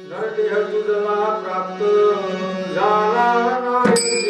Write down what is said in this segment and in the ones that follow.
नरदेह तुझला प्राप्त झाला नाही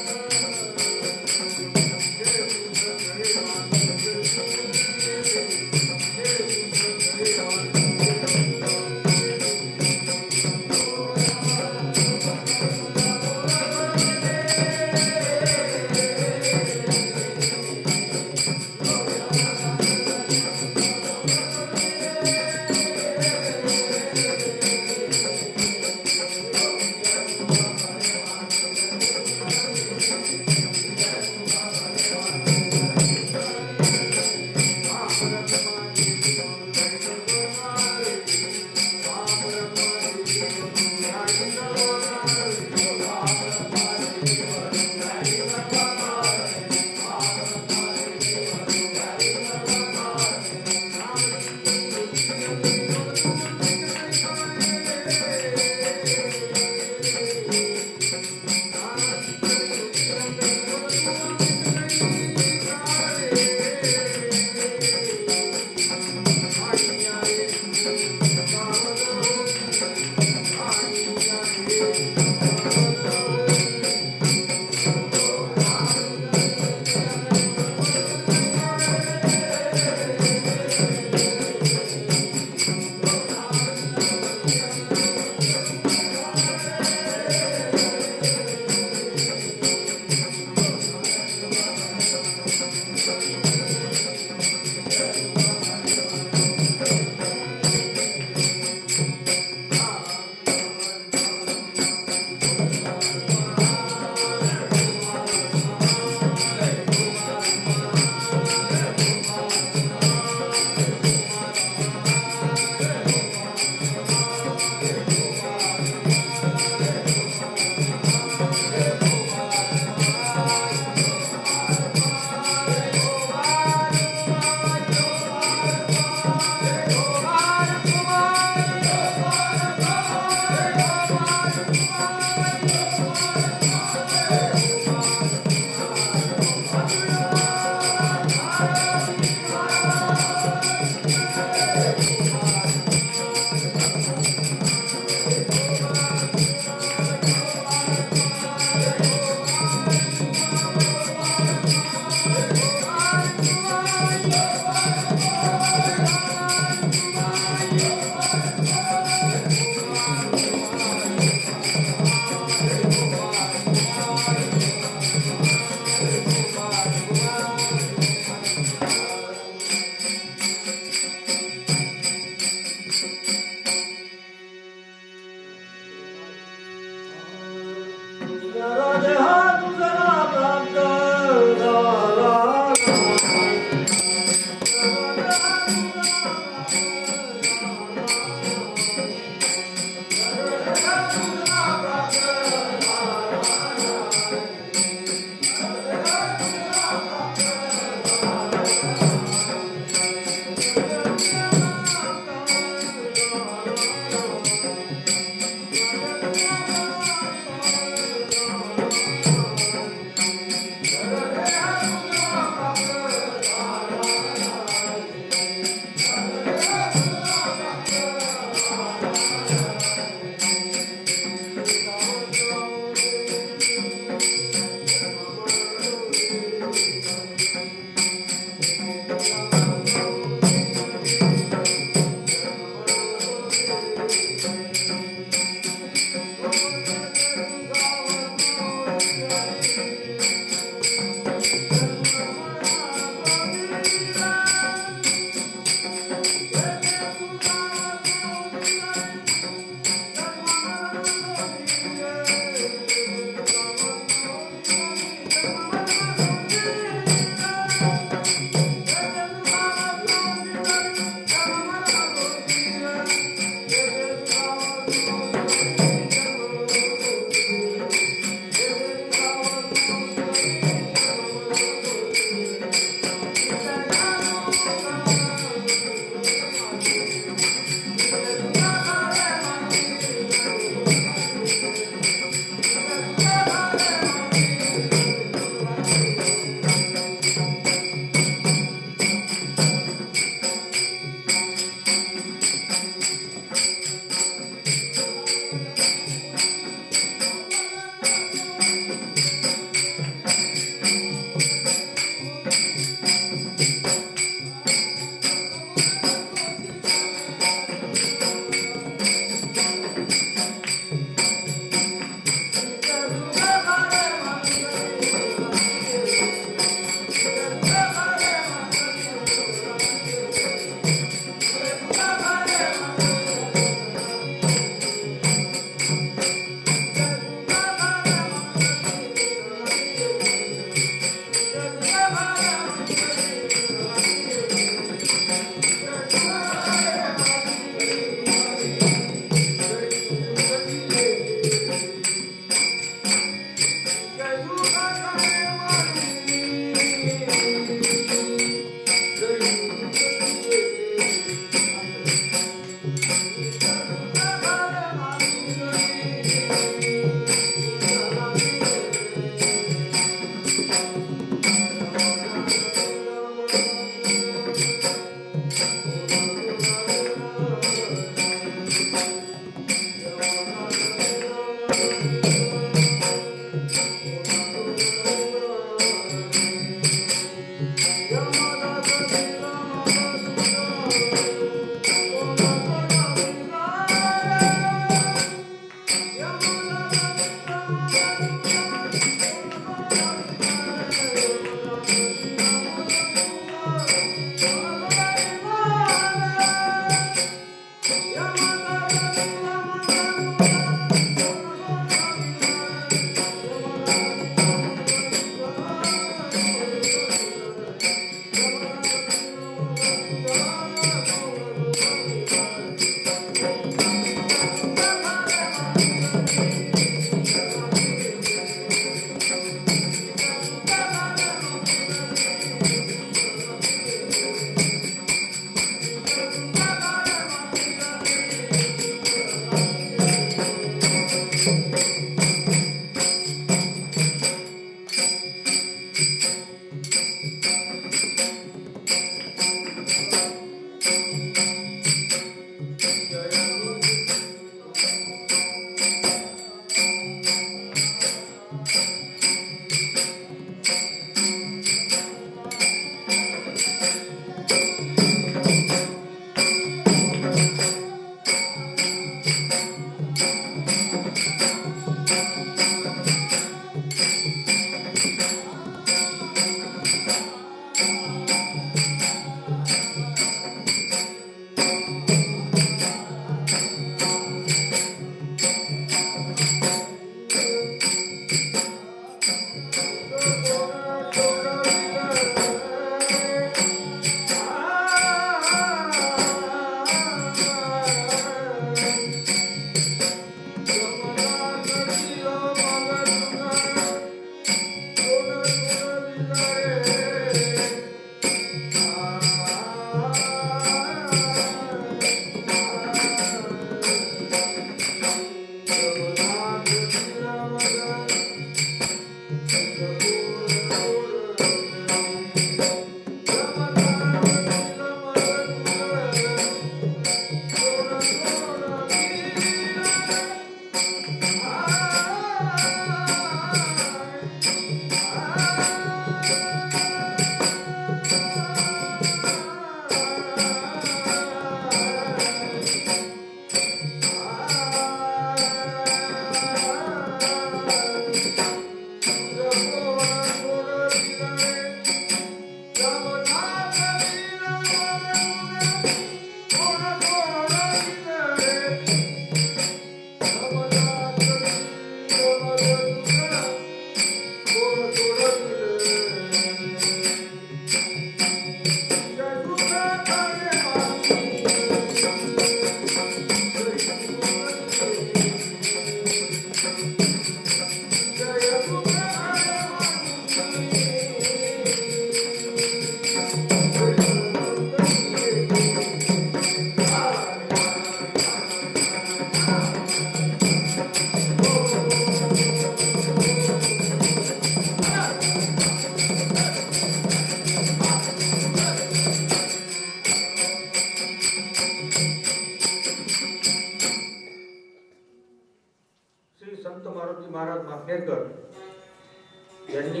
आपनेकर यांनी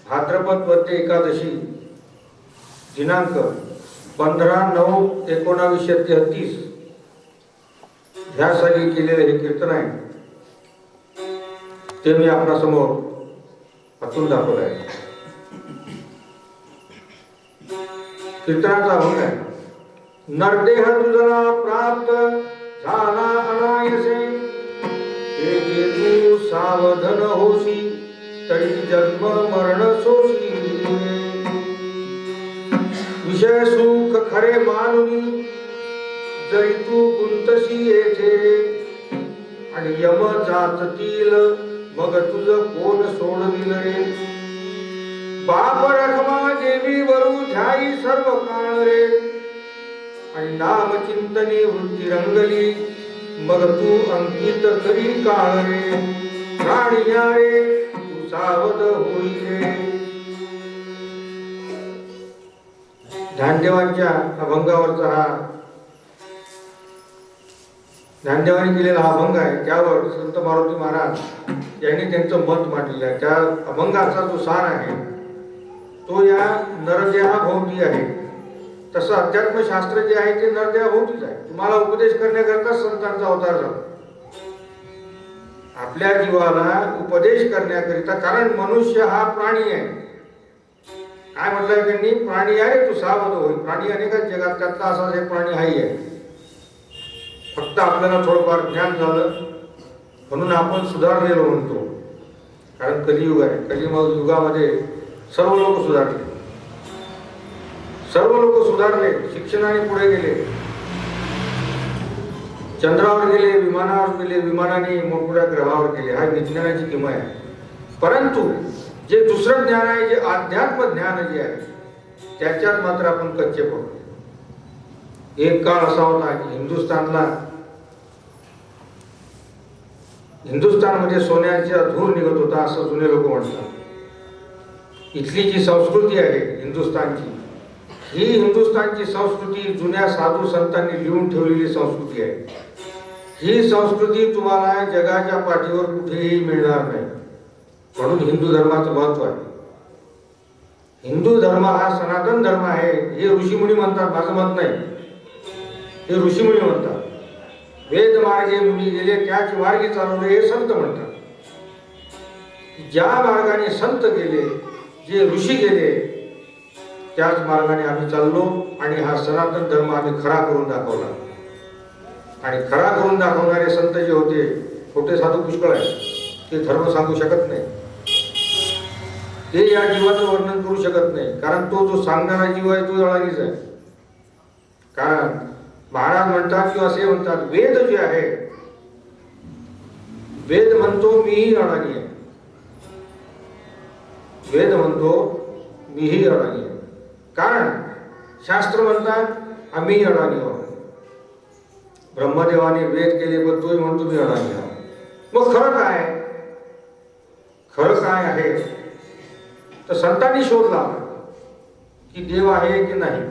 भाद्रपद वद्य एकादशी दिनांक 15/9/1933 ह्या साली केलेले हे कीर्तन आहे, ते मी आपल्या समोर वाचून दाखवलं आहे. कीर्तनाचा अभंग आहे. नरदेह तुझला प्राप्त झाला अनायसे, हे जे तू सावधन होशी, तरी जन्म मरण सोशी. विषय सुख खरे मानुनी, जरी तू गुंतशी येथे, आणि यम जाचतील मग तुझ कोण सोडविल रे. बाप रखमा देवी वरू ध्याई सर्व काळ रे, आणि नाम चिंतनी वृत्ती रंगली, मग तू अंकित करी काळ रे. प्राणिया रे तू सावध होई रे. ज्ञानदेवांच्या अभंगावरचा हा ज्ञानदेवांनी केलेला हा अभंग आहे. त्यावर संत मारुती महाराज यांनी त्यांचं मत मांडलेलं आहे. त्या अभंगाचा जो सार आहे तो या नरदेहाभोवती आहे. तसं अध्यात्मशास्त्र जे आहे ते नरदेहाभोवतीच आहे. तुम्हाला उपदेश करण्याकरता संतांचा अवतार झाला, आपल्या जीवाला उपदेश करण्याकरिता. कारण मनुष्य हा प्राणी आहे. काय म्हटलंय त्यांनी? प्राणी आहे तू सावध होईल. प्राणी अनेकच जगात, त्यातला असाच एक प्राणी हाही आहे. फक्त आपल्याला थोडंफार ज्ञान झालं म्हणून आपण सुधारलेलो म्हणतो. कारण कलियुग आहे. कलियुग युगामध्ये सर्व लोक सुधारले, सर्व लोक सुधारले, शिक्षणाने पुढे गेले, चंद्रावर गेले, विमानावर गेले, विमानाने मोठमोठ्या ग्रहावर गेले. हा विज्ञानाची किमया आहे. परंतु जे दुसरं ज्ञान आहे, जे अध्यात्म ज्ञान जे आहे, त्याच्यात मात्र आपण कच्चे पडतो. एक काळ असा होता की हिंदुस्थानमध्ये सोन्याचा धूर निघत होता, असं जुने लोक म्हणतात. इथली जी संस्कृती आहे हिंदुस्थानची, ही हिंदुस्थानची संस्कृती जुन्या साधू संतांनी लिहून ठेवलेली संस्कृती आहे. ही संस्कृती तुम्हाला जगाच्या पाठीवर कुठेही मिळणार नाही. म्हणून हिंदू धर्माचं महत्व आहे. हिंदू धर्म हा सनातन धर्म आहे हे ऋषीमुनी म्हणतात, माझं मत नाही. हे ऋषीमुनी म्हणतात. वेद मार्गे मुनी गेले त्याच मार्गे चालवले हे संत म्हणतात. ज्या मार्गाने संत गेले, जे ऋषी गेले, त्याच मार्गाने आम्ही चाललो आणि हा सनातन धर्म आम्ही खरा करून दाखवला. आणि खरा करून दाखवणारे संत जे होते, खोटे साधू पुष्कळ आहेत, ते धर्म सांगू शकत नाही. ते या जीवाचं वर्णन करू शकत नाही. कारण तो जो सांगणारा जीव आहे तो अडाणीच आहे. कारण महाराज म्हणतात किंवा असे म्हणतात, वेद जे आहे, वेद म्हणतो मीही अडाणी आहे. वेद म्हणतो मीही अडाणी आहे. कारण शास्त्र म्हणतात आम्ही अडाणी आहोत. ब्रह्मदेवाने वेद केले पण तोही म्हणतो मी अडाणी आहोत. मग खरं काय? खरं काय आहे तर संतांनी शोध लावला की देव आहे की नाही.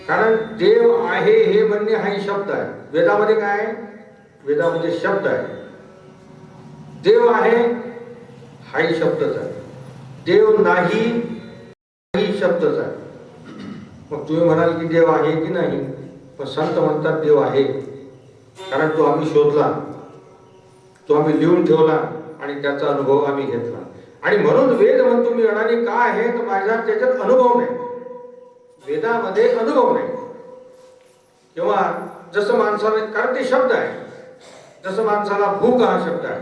कारण देव आहे हे म्हणणे हाही शब्द आहे. वेदामध्ये काय आहे? वेदामध्ये शब्द आहे. देव आहे हाही शब्दच आहे. देव नाही हाही शब्दच आहे. मग तुम्ही म्हणाल की देव आहे की नाही, पण संत म्हणतात देव आहे. कारण तो आम्ही शोधला, तो आम्ही लिहून ठेवला आणि त्याचा अनुभव आम्ही घेतला. आणि म्हणून वेद म्हणतो मी अडाणी का आहे तर माझ्या त्याच्यात अनुभव नाही. वेदामध्ये अनुभव नाही. किंवा जसं माणसाला, कारण ते शब्द आहे, जसं माणसाला भूक हा शब्द आहे.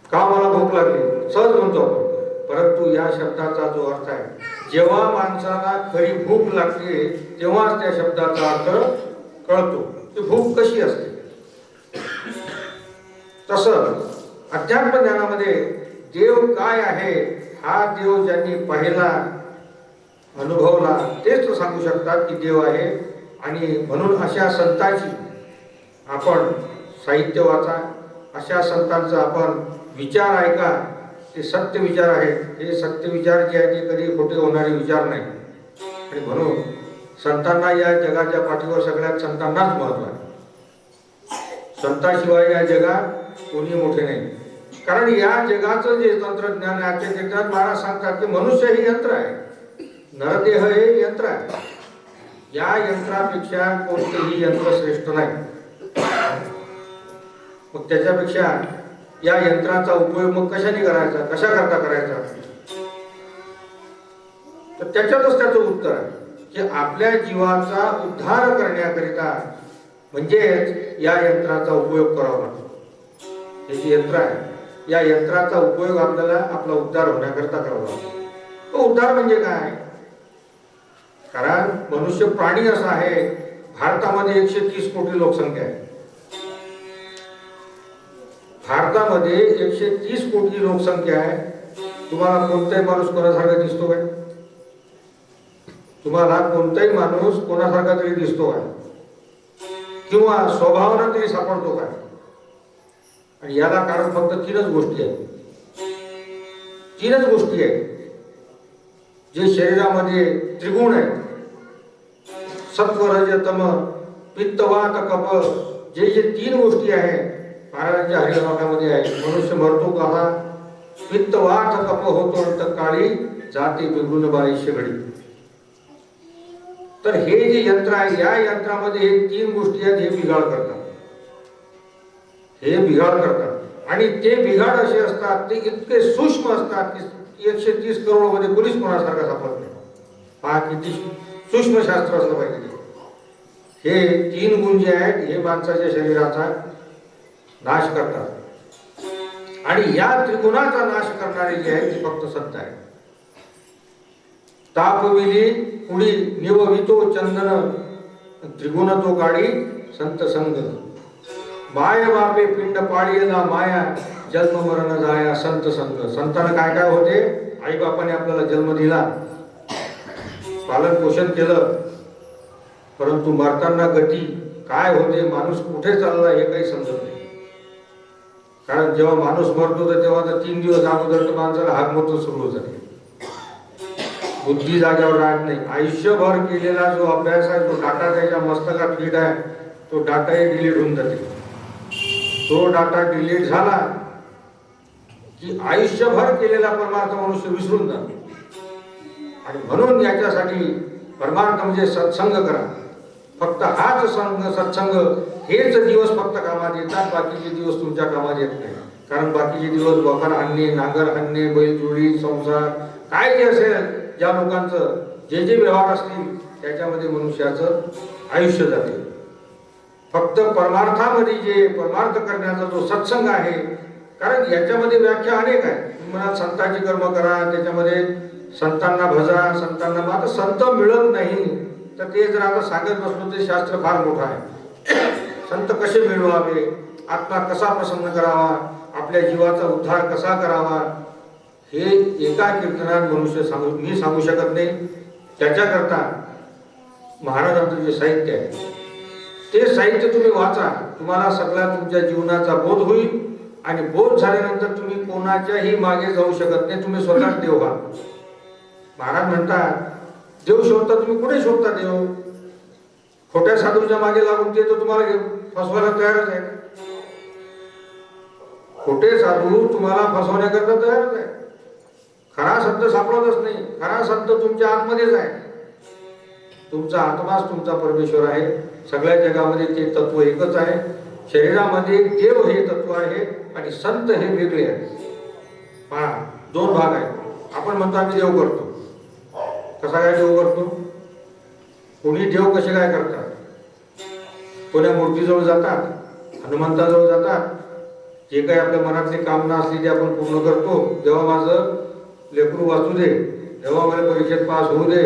का मला भूक लागली सहज म्हणतो आपण. परंतु या शब्दाचा जो अर्थ आहे, जेव्हा माणसाला खरी भूक लागते तेव्हाच त्या शब्दाचा अर्थ कळतो. ती भूक कशी असते. तसं अध्यात्म ज्ञानामध्ये देव काय आहे, हा देव ज्यांनी पाहिला, अनुभवला, तेच तो सांगू शकतात की देव आहे. आणि म्हणून अशा संतांची आपण साहित्य वाचा, अशा संतांचा आपण विचार ऐका. ते सत्य विचार आहेत. हे सत्य विचार जे आहे ते कधी खोटे होणारे विचार नाही. आणि म्हणून संतांना या जगाच्या पाठीवर सगळ्यात संतांनाच महत्व आहे. संताशिवाय या जगात कोणी मोठे नाही. कारण या जगाचं जे तंत्रज्ञान आहे त्याच्यात महाराज सांगतात की मनुष्य हे यंत्र आहे, नरदेह हे यंत्र आहे. या यंत्रापेक्षा कोणतेही यंत्र श्रेष्ठ नाही. मग त्याच्यापेक्षा या यंत्राचा उपयोग मग कशाने करायचा, कशा करता करायचा, तर त्याच्यातच त्याचं उत्तर आहे की आपल्या जीवाचा उद्धार करण्याकरिता म्हणजेच या यंत्राचा उपयोग करावा लागतो. हे जे यंत्र आहे या यंत्राचा उपयोग आपल्याला आपला उद्धार होण्याकरिता करावा लागतो. तो उद्धार म्हणजे काय? कारण मनुष्य प्राणी असा आहे, भारतामध्ये 130 कोटी लोकसंख्या आहे. भारतामध्ये 130 कोटी लोकसंख्या आहे. तुम्हाला कोणताही माणूस कोणासारखा दिसतो काय? तुम्हाला कोणताही माणूस कोणासारखा तरी दिसतो काय? किंवा स्वभावानं तरी सापडतो काय? आणि याला कारण फक्त तीनच गोष्टी आहेत. तीनच गोष्टी आहेत जे शरीरामध्ये त्रिगुण आहेत, सत्व रज तम पित्त वात कफ. जे जे तीन गोष्टी आहेत महाराजांच्या हरिनामामध्ये आहे. मनुष्य मरतो कसा? पित्त वात कफ होतो तर काळी जाते बिघडून बाईशे घडी. तर हे जे यंत्र आहे या यंत्रामध्ये हे तीन गोष्टी आहेत, हे बिघाड करतात. हे बिघाड करतात आणि ते बिघाड असे असतात, ते इतके सूक्ष्म असतात की 130 करोड मध्ये कोणीच कोणासारखा सापडत नाही. पहा किती सूक्ष्म शास्त्र असलं पाहिजे. हे तीन गुण जे आहेत हे माणसाच्या शरीराचा नाश करतात आणि या त्रिगुणाचा नाश करणारे जे आहे ते फक्त संत आहे. तापविली कुडी निववितो चंदन त्रिगुण तो काढी संत संग. माय बापे पिंड पाळीला माया जन्म मरण जाया संत संग. संतांना काय काय होते? आई बापाने आपल्याला जन्म दिला, पालन पोषण केलं, परंतु मरताना गती काय होते, माणूस कुठे चालला हे काही समजत नाही. कारण जेव्हा माणूस मरतो तर तेव्हा तर 3 दिवस अगोदर तर माणसाला हागमोत सुरू होते. बुद्धी जाग्यावर राहत नाही. आयुष्यभर केलेला जो अभ्यास आहे तो डाटा त्याच्या मस्तकात फिट आहे, तो डाटाही डिलीट होऊन जाते. तो डाटा डिलीट झाला की आयुष्यभर केलेला परमार्थ मनुष्य विसरून जातो. आणि म्हणून याच्यासाठी परमार्थ म्हणजे सत्संग करा. फक्त हाच सत्संग हेच दिवस फक्त कामात येतात, बाकीचे दिवस तुमच्या कामात येत नाही. कारण बाकीचे दिवस बकर आणणे, नांगर आणणे, बैलजोडी, संसार काय जे असेल, ज्या लोकांचं जे जे व्यवहार असतील त्याच्यामध्ये मनुष्याचं आयुष्य जाते. फक्त परमार्थामध्ये जे परमार्थ करण्याचा जो सत्संग आहे, कारण याच्यामध्ये व्याख्या अनेक आहे. तुम्हाला संतांची कर्म करा, त्याच्यामध्ये संतांना भजा, संतांना मग आता संत मिळत नाही तर ते जर आता सांगत बसलो ते शास्त्र फार मोठं आहे. संत कसे मिळवावे, आत्मा कसा प्रसन्न करावा, आपल्या जीवाचा उद्धार कसा करावा, हे एका कीर्तनात मनुष्य मी सांगू शकत नाही. त्याच्याकरता महाराजांचं जे साहित्य आहे ते साहित्य तुम्ही वाचा, तुम्हाला सगळा तुमच्या जीवनाचा बोध होईल. आणि बोध झाल्यानंतर तुम्ही कोणाच्याही मागे जाऊ शकत नाही, तुम्ही स्वतःच देव व्हा. महाराज म्हणतात देव शोधता, तुम्ही कुठे शोधता देव? खोट्या साधूच्या मागे लागून ते तर तुम्हाला फसवायला तयारच आहे. खोटे साधू तुम्हाला फसवण्याकरता तयारच आहे. खरा संत सापडतच नाही. खरा संत तुमच्या आतमध्येच आहे. तुमचा आत्माच तुमचा परमेश्वर आहे. सगळ्या जगामध्ये ते तत्व एकच आहे. शरीरामध्ये देव हे तत्व आहे आणि संत हे वेगळे आहे. पहा, 2 भाग आहेत. आपण म्हणतो आम्ही देव करतो. कसा काय देव करतो? कोणी देव कसे काय करतात? कोण्या मूर्तीजवळ जातात, हनुमंताजवळ जातात, जे काही आपल्या मनातली कामना असली ते आपण पूर्ण करतो. जेव्हा माझं लेकरू वाचू दे, जेव्हा मला परीक्षेत पास होऊ दे,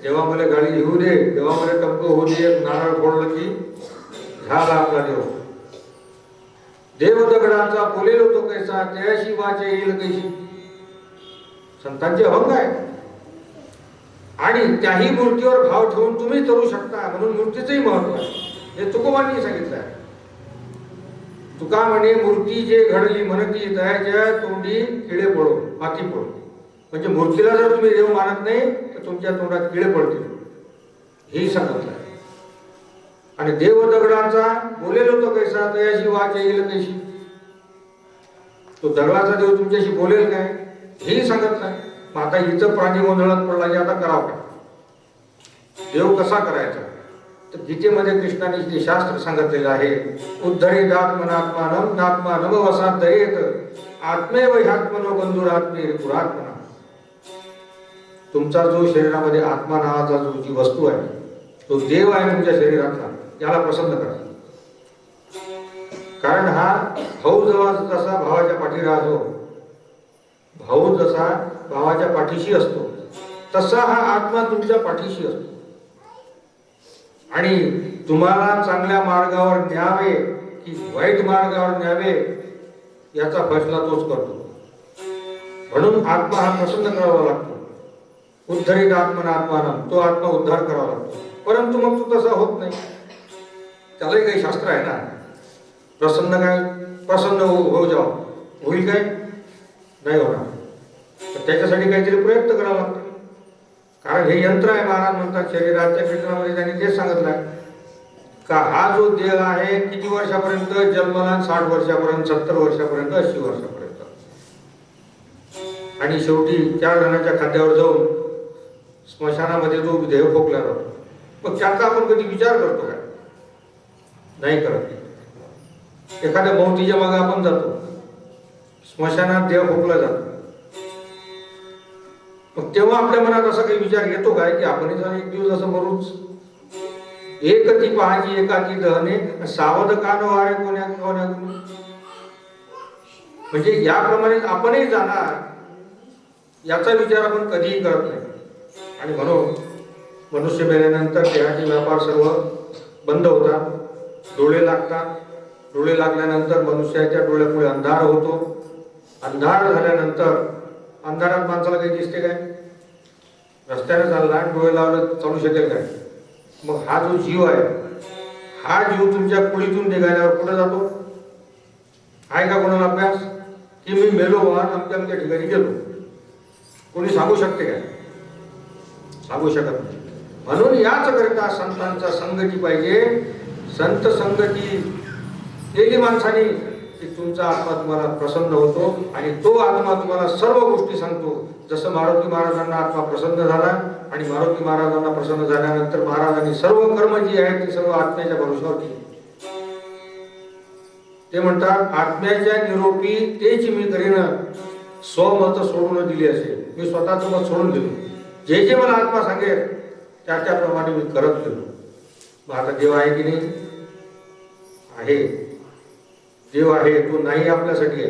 जेव्हा मला गाडी घेऊ दे, जेव्हा मला टप्प होऊ दे, नारळ फोडलं की झाला आपला देव. देव दगडाचा बोलेलो तो कैसा, त्याशी वाचे येईल कैशी. संतांचे अभंग आहे. आणि त्याही मूर्तीवर भाव ठेवून तुम्ही करू शकता. म्हणून मूर्तीचंही महत्व आहे. हे तुकोबांनी सांगितलं आहे. तुका म्हणे मूर्ती जे घडली म्हणती दयाच्या तोंडी किडे पडो माती पडो. म्हणजे मूर्तीला जर तुम्ही देव मानत नाही तर तुमच्या तोंडात किडे पडतील, हेही सांगितलं आहे. आणि देव दगडाचा बोलेलो तो कैसा, तयाशी वाच येईल कैशी. तो दगडाचा देव तुमच्याशी बोलेल काय हेही सांगत नाही. मग आता इथं प्राणी गोंधळात पडला की आता करावं काय, देव कसा करायचा? तर गीतेमध्ये कृष्णाने जे शास्त्र सांगितलेलं आहे, उद्धरेत आत्मनात्मानं नात्मानम वसात दयेत आत्मेव ह्यात्मनो बंधुरात्मे पुरात्मना. तुमचा जो शरीरामध्ये आत्मा नावाचा जो जी वस्तू आहे तो देव आहे तुमच्या शरीरातला, याला प्रसन्न करा. कारण हा भाऊ जसा भावाच्या पाठी राहतो, भाऊ जसा भावाच्या पाठीशी असतो तसा हा आत्मा तुमच्या पाठीशी असतो. आणि तुम्हाला चांगल्या मार्गावर न्यावे की वाईट मार्गावर न्यावे याचा फैसला तोच करतो. म्हणून आत्मा हा प्रसन्न करावा लागतो. उद्धरित आत्मनात्मानं, तो आत्मा उद्धार करावा लागतो. परंतु मग तो तसा होत नाही. त्यालाही काही शास्त्र आहे ना. प्रसन्न काय, प्रसन्न हो जाव, होईल काय, नाही होणार. तर त्याच्यासाठी काहीतरी प्रयत्न करावा लागतो. कारण हे यंत्र आहे. महाराज म्हणतात शरीराच्या कीर्तनामध्ये त्यांनी तेच सांगितलं आहे का हा जो देह आहे किती वर्षापर्यंत जन्मला, 60 वर्षापर्यंत, 70 वर्षापर्यंत, 80 वर्षापर्यंत. आणि शेवटी 4 जणांच्या खाद्यावर जाऊन स्मशानामध्ये जो देह फोकला जातो. मग त्याचा आपण कधी विचार करतो काय? नाही करत. एखाद्या मौतीच्या मागे आपण जातो, स्मशानात देह फोकला जातो. मग तेव्हा आपल्या मनात असा काही विचार येतो काय की आपण एक दिवस असं मरूच. एकती पहाची एकाकी दहने सावध कान वारे कोण्या कोण्या. म्हणजे याप्रमाणे आपणही जाणार याचा विचार आपण कधीही करत नाही. आणि म्हणून मनुष्य मेल्यानंतर देहाचे व्यापार सर्व बंद होतात, डोळे लागतात. डोळे लागल्यानंतर मनुष्याच्या डोळ्यापुढे अंधार होतो. अंधार झाल्यानंतर अंधारात माणसाला काही दिसते काय? रस्त्याने चालला डोळे लावलं चालू शकेल काय? मग हा जो जीव आहे, हा जीव तुमच्या कुळीतून निघाल्यावर कुठे जातो? आहे का कोणाला अभ्यास की मी मेलो वाहन आमच्या ठिकाणी गेलो? कोणी सांगू शकते काय? सांगू शकत नाही. म्हणून याच करता संतांचा संगती पाहिजे. संत संगती केली माणसाने की तुमचा आत्मा तुम्हाला प्रसन्न होतो आणि तो आत्मा तुम्हाला सर्व गोष्टी सांगतो. जसं मारुती महाराजांना आत्मा प्रसन्न झाला आणि मारुती महाराजांना प्रसन्न झाल्यानंतर महाराजांनी सर्व कर्म जी आहेत ती सर्व आत्म्याच्या भरोशावर केली. ते म्हणतात आत्म्याच्या निरोपी तेच मी करीन, स्वमत सोडून दिली असेल. मी स्वतःचं मत सोडून दिलं. जे जे मला आत्मा सांगेल त्याप्रमाणे मी करत गेलो. मग आता देव आहे की नाही? आहे. देव आहे, तो नाही आपल्यासाठी आहे.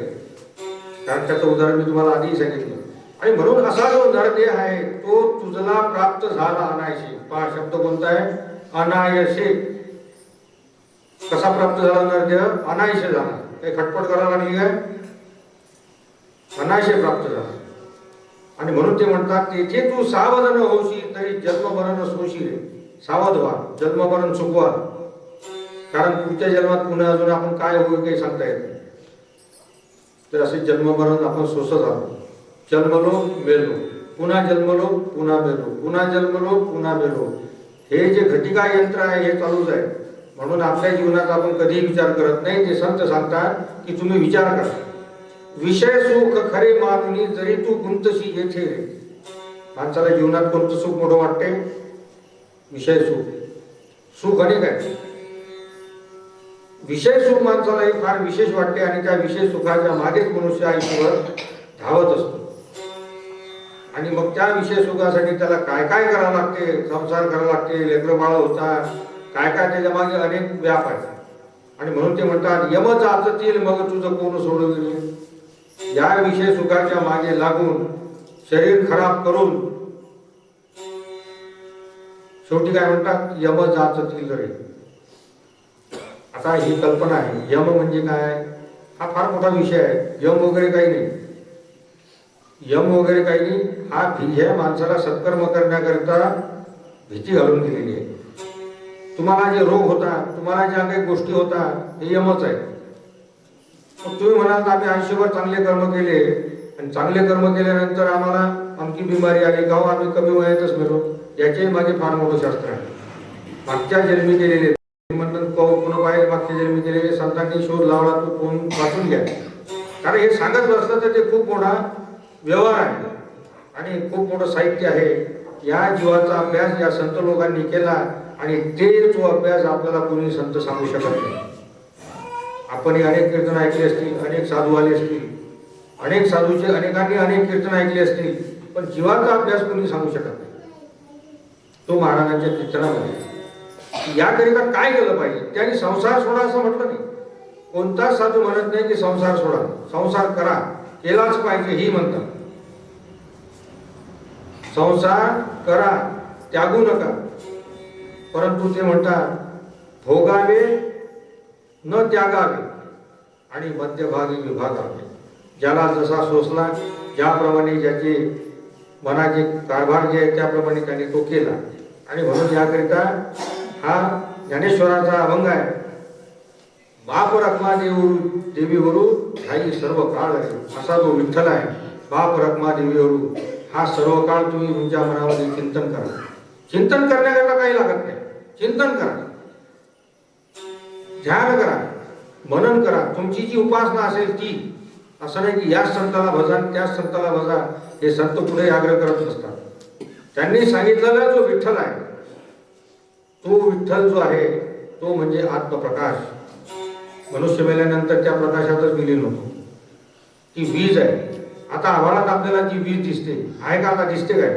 कारण त्याचं उदाहरण मी तुम्हाला आधीही सांगितलं. आणि म्हणून असा जो नरदेह आहे तो तुझला प्राप्त झाला अनायसे. पहा शब्द कोणता आहे? अनायसे. कसा प्राप्त झाला नरदेह? अनायसे झाला. काही खटपट करायला नाही काय? अनायसे प्राप्त झाला. आणि म्हणून ते म्हणतात तेथे तू सावध न होशी तरी जन्ममरण सोशी रे. सावध व्हा, जन्ममरण चुकवा. कारण पुढच्या जन्मात पुन्हा अजून आपण काय होईल काही सांगता येत नाही. तर असे जन्ममरण आपण सोसत आहोत. जन्मलो मेलो, पुन्हा जन्मलो पुन्हा मेलो, पुन्हा जन्मलो पुन्हा मेलो. हे जे घटिका यंत्र आहे हे चालूच आहे. म्हणून आपल्या जीवनात आपण कधीही विचार करत नाही. ते संत सांगतात की तुम्ही विचार करा. विषय सुख खरे मानूनी जरी तू गुंतशी येथे. माणसाला जीवनात कोणतं सुख मोठं वाटते? विषय सुख. सुख अनेक आहे. विषय सुख माणसाला एक फार विशेष वाटते आणि त्या विषय सुखाच्या मागेच मनुष्य आयुष्यभर धावत असतो. आणि मग त्या विषय सुखासाठी त्याला काय काय करावं लागते? संसार करावा लागते, लेकरं बाळ होतात, काय काय त्याच्या मागे अनेक व्याप आहेत. आणि म्हणून ते म्हणतात यम जाचतील मग तुझं कोण सोडून गेले. या विषय सुखाच्या मागे लागून शरीर खराब करून शेवटी काय म्हणतात? यम जाचतील रे. आता ही कल्पना आहे. यम म्हणजे काय? हा फार मोठा विषय आहे. यम वगैरे काही नाही. यम वगैरे काही नाही. हा ह्या माणसाला सत्कर्म करण्याकरिता भीती घालून गेलेली आहे. तुम्हाला जे रोग होता, तुम्हाला ज्या काही गोष्टी होता, हे यमच आहे. मग तुम्ही म्हणाल आम्ही आयुष्यभर चांगले कर्म केले आणि चांगले कर्म केल्यानंतर आम्हाला आमची बिमारी आली का आम्ही कमी वयातच मेलो. याचे मागे फार मोठं शास्त्र आहे. मागच्या जन्मी केलेले म्हणतात पुन्हा पाहिजे मागच्या जन्मी केलेले संतांनी शोध लावला तो कोण वाचून घ्या. कारण हे सांगत बसलं तर ते खूप मोठा व्यवहार आहे आणि खूप मोठं साहित्य आहे. या जीवाचा अभ्यास या संत लोकांनी केला आणि ते जो अभ्यास आपल्याला कोणी संत सांगू शकत नाही. आपण अनेक कीर्तन ऐकले असतील, अनेक साधू आले असतील, अनेक साधूचे अनेकांनी अनेक कीर्तन ऐकले असतील, पण जीवाचा अभ्यास कोणी सांगू शकत नाही. तो महाराजांच्या कीर्तनामध्ये याकरिता काय केलं पाहिजे? त्यांनी संसार सोडा असं म्हटलं नाही. कोणताच साधू म्हणत नाही की संसार सोडा, संसार करा, केलाच पाहिजे ही म्हणतात. संसार करा, त्यागू नका, परंतु ते म्हणतात भोगावे न त्यागावे आणि मध्यभागी विभागावे. ज्याला जसा सोसला, ज्याप्रमाणे ज्याचे मनाचे कारभार जे आहे त्याप्रमाणे त्याने तो केला. आणि म्हणून याकरिता हा ज्ञानेश्वराचा अभंग आहे. बाप रखमा देवीवरू ठाई सर्व काळ आहे. असा जो विठ्ठल आहे, बाप रखमा देवीवरू, हा सर्व काळ तुम्ही तुमच्या मनामध्ये चिंतन करा. चिंतन करण्याकरता काही लागत नाही. चिंतन करा, ध्यान करा, मनन करा. तुमची जी उपासना असेल ती, असं नाही की याच संताला भजा त्याच संताला भजा. हे संत पुढे आग्रह करत असतात. त्यांनी सांगितलेला जो विठ्ठल आहे, तो विठ्ठल जो आहे तो म्हणजे आत्मप्रकाश. मनुष्य मेल्यानंतर त्या प्रकाशातच विलीन होतो. ती वीज आहे. आता आभाळात आपल्याला जी वीज दिसते आहे का? आता दिसते काय?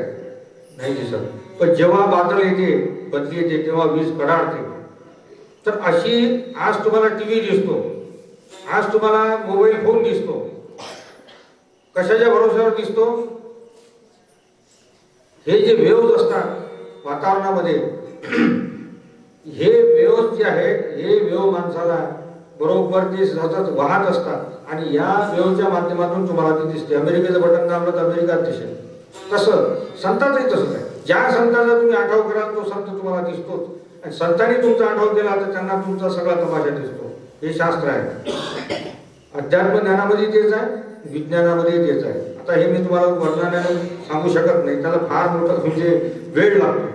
नाही दिसत. पण जेव्हा बादल येते, बदली येते, तेव्हा वीज कडाडते. तर अशी आज तुम्हाला टीव्ही दिसतो, आज तुम्हाला मोबाईल फोन दिसतो. कशाच्या भरोश्यावर दिसतो? हे जे वेव्ज असतात वातावरणामध्ये, हे वेव्ज जे आहे, हे वेव्ह माणसाला बरोबर ते सतत वाहत असतात आणि या वेव्हच्या माध्यमातून तुम्हाला ती दिसते. अमेरिकेचं बटन दाबलं तर अमेरिकात दिसेल. तसं संतांचंही तसंच आहे. ज्या संतांचा तुम्ही आठव कराल तो संत तुम्हाला दिसतोच, आणि संतांनी तुमचा आठव केला तर त्यांना तुमचा सगळा तमाशा दिसतो. हे शास्त्र आहे. अध्यात्म ज्ञानामध्ये तेच आहे, विज्ञानामध्ये तेच आहे. आता हे मी तुम्हाला वर्णनाने सांगू शकत नाही, त्याला फार मोठं म्हणजे वेळ लागतो.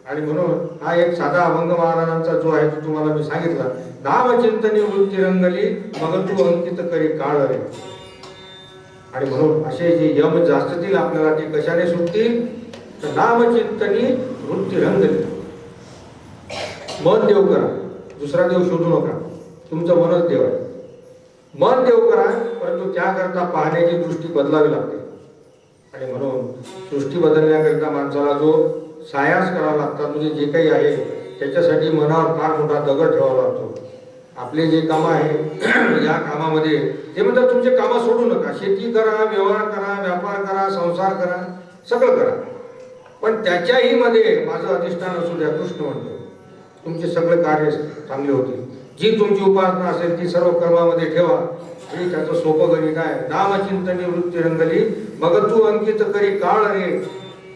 आणि म्हणून हा एक साधा अभंग महाराजांचा जो आहे तो तुम्हाला मी सांगितला. नामचिंतनी वृत्ती रंगली, मग तू अंकित करी काळ रे. आणि म्हणून असे जे यम जास्तीतील आपल्याला ते कशाने सुटतील? तर नामचिंतनी वृत्ती रंगली. मन देव करा, दुसरा देव शोधू नका. तुमचं मनच देव आहे. मन देव करा, परंतु त्याकरता पाहण्याची दृष्टी बदलावी लागते. आणि म्हणून सृष्टी बदलण्याकरिता माणसाला जो सायास करावा लागतात, म्हणजे जे काही आहे त्याच्यासाठी मनावर फार मोठा दगड ठेवावा लागतो. आपले जे कामं आहे या कामामध्ये ते म्हणतात तुमचे कामं सोडू नका. शेती करा, व्यवहार करा, व्यापार करा, संसार करा, सगळं करा, पण त्याच्याही मध्ये माझं अधिष्ठान असू द्या. कृष्ण म्हणतो तुमचे सगळे कार्य चांगले होतील. जी तुमची उपासना असेल ती सर्व कर्मामध्ये ठेवा. आणि त्याचं सोपं गणित आहे. नामचिंतनी वृत्ती रंगली, मग तू अंकित करी काळ रे.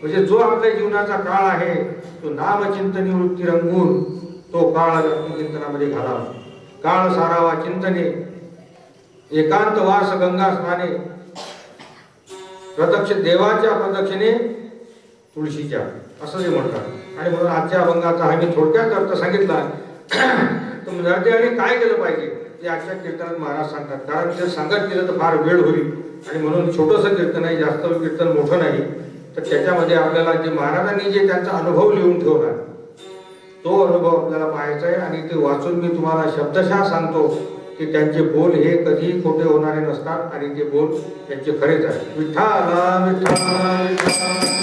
म्हणजे जो आपल्या जीवनाचा काळ आहे तो नामचिंतनी वृत्ती रंगून तो काळ चिंतनामध्ये घालावा. काळ सारावा चिंतने, एकांत वास गंगा स्नाने, प्रदक्ष देवाच्या प्रदक्षिणे तुळशीच्या, असं ते म्हणतात. आणि म्हणून आजच्या अभंगाचा हा मी थोडक्यात अर्थ सांगितला. नरदेवाने काय केलं पाहिजे ते आजच्या कीर्तनात महाराज सांगतात. कारण ते सांगत गेलं तर फार वेळ होईल. आणि म्हणून छोटंसं कीर्तन आहे, जास्त कीर्तन मोठं नाही. तर त्याच्यामध्ये आपल्याला जे महाराजांनी जे त्यांचा अनुभव लिहून ठेवला तो अनुभव आपल्याला पाहायचा आहे. आणि ते वाचून मी तुम्हाला शब्दशः सांगतो की त्यांचे बोल हे कधी खोटे होणारे नसतात आणि ते बोल त्यांचे खरेच आहे. विठ्ठला विठ्ठला विठ्ठला.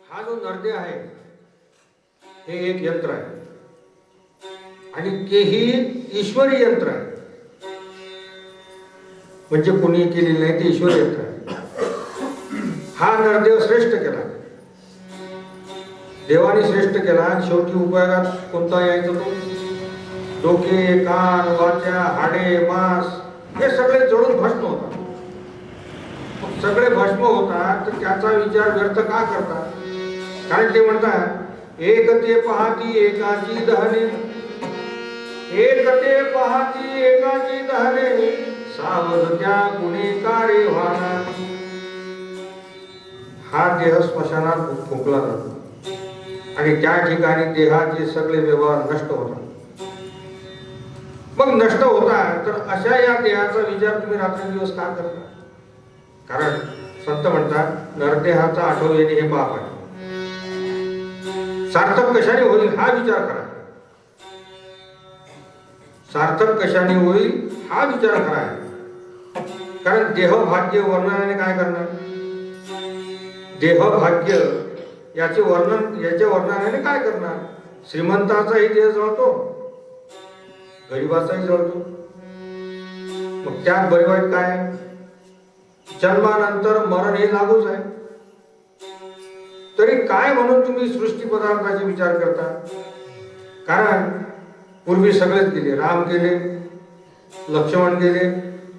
हा जो नरदेव आहे हे एक यंत्र आहे आणि तेही ईश्वरी यंत्र आहे. म्हणजे कोणी केलेलं नाही, ते ईश्वरी यंत्र आहे. हा नरदेव श्रेष्ठ केला, देवाने श्रेष्ठ केला. आणि शेवटी उपयोगात कोणता यायचा तो? डोके, कान, वाचा, हाडे, मांस हे सगळे जळून भस्म होतात. सगळे भस्म होतात तर त्याचा विचार व्यर्थ का करतात? कारण ते म्हणतात एक ते पाहती एकाची दहने, एक ते पाहती एकाची दहने, सावध त्या गुन्हेगारी व्हाना. हा देह स्मशानात फुंकला जातो आणि त्या ठिकाणी देहाचे सगळे व्यवहार नष्ट होतात. मग नष्ट होतात तर अशा या देहाचा विचार तुम्ही रात्रंदिवस का करता? कारण संत म्हणतात नरदेहाचा आठव येणे हे पाप आहे. सार्थक कशाने होईल हा विचार करा. सार्थक कशाने होईल हा विचार करा. कारण देहभाग्य वर्णनाने काय करणार? देहभाग्य याचे वर्णनाने काय करणार? श्रीमंताचाही देह जळतो, गरीबाचाही जळतो. मग त्यात बरे वाईट काय? जन्मानंतर मरण हे लागूच आहे. तरी काय म्हणून तुम्ही सृष्टी पदार्थाचे विचार करता? कारण पूर्वी सगळेच गेले. राम गेले, लक्ष्मण गेले,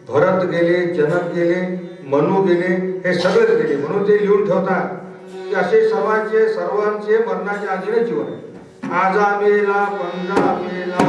भरत गेले, जनक गेले, मनु गेले, हे सगळेच गेले. म्हणून ते लिहून ठेवतात की असे सर्वांचे मरणाचे आधीने जीवन आहे. आजा मेला पंजा मेला.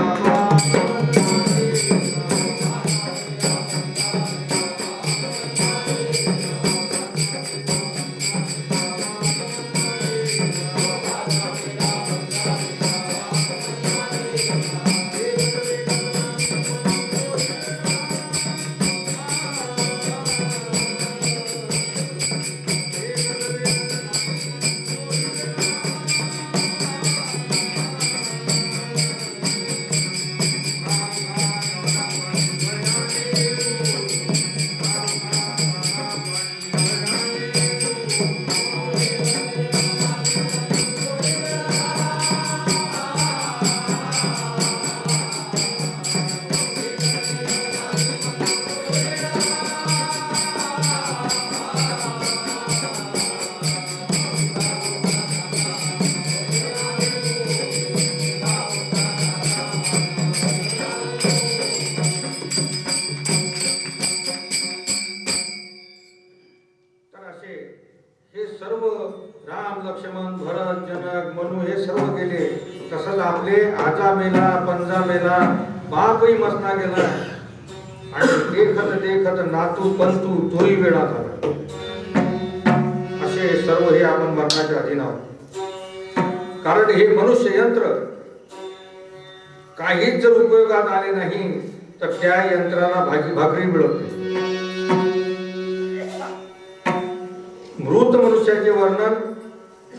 हे सर्व राम लक्ष्मण भरत जनक मनु हे सर्व गेले. तसंच आपले आजा मेला पंजा मेला, बापही मसना गेला आणि देखत नातू पंतू तोही वेळा झाला. असे सर्व हे आपण मरणाच्या अधीन आहोत. कारण हे मनुष्य यंत्र काहीच जर उपयोगात आले नाही तर त्या यंत्राला भाकरी मिळत नाही. मृत मनुष्याचे वर्णन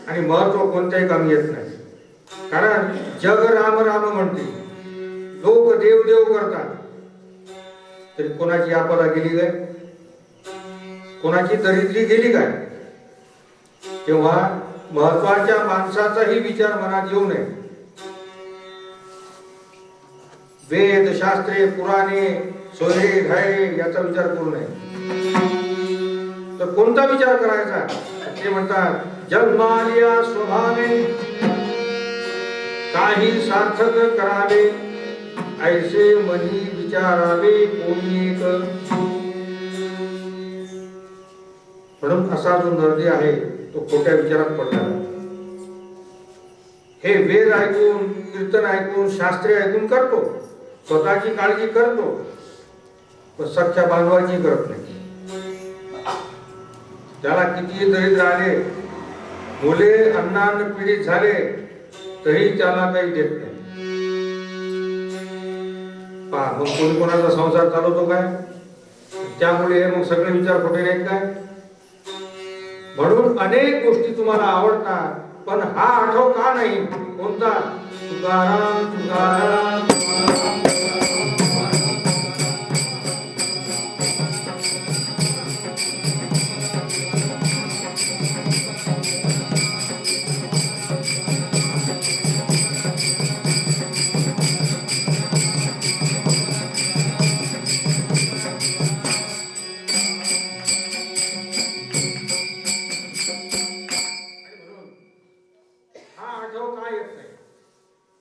आणि महत्व कोणत्याही कामी येत नाही. कारण जग राम राम म्हणते, लोक देव देव करतात, तरी कोणाची आपदा गेली काय? कोणाची दरिद्री गेली काय? तेव्हा महत्वाच्या माणसाचाही विचार मनात येऊ नये. वेद शास्त्रे पुराणे सोयरे घाये याचा विचार करू नये. तर कोणता विचार करायचा? ते म्हणतात जन्मालिया स्वभावे काही सार्थक करावे, ऐसे मनी विचारावे कोणी एक. म्हणून असा जो नरदे आहे तो खोट्या विचारात पडला. हे वेद ऐकून, कीर्तन ऐकून, शास्त्रे ऐकून करतो, स्वतःची काळजी करतो, पण सख्या बांधवाची करत नाही. त्याला किती दरिद्र आले, मुले अन्नान पीडित झाले, तरी त्याला काही देत नाही. पहा मग कोणी कोणाचा संसार चालवतो काय? त्यामुळे मग सगळे विचार खोटे नाहीत काय? म्हणून अनेक गोष्टी तुम्हाला आवडतात, पण हा आठव का नाही? कोणता? तुकाराम तुकाराम.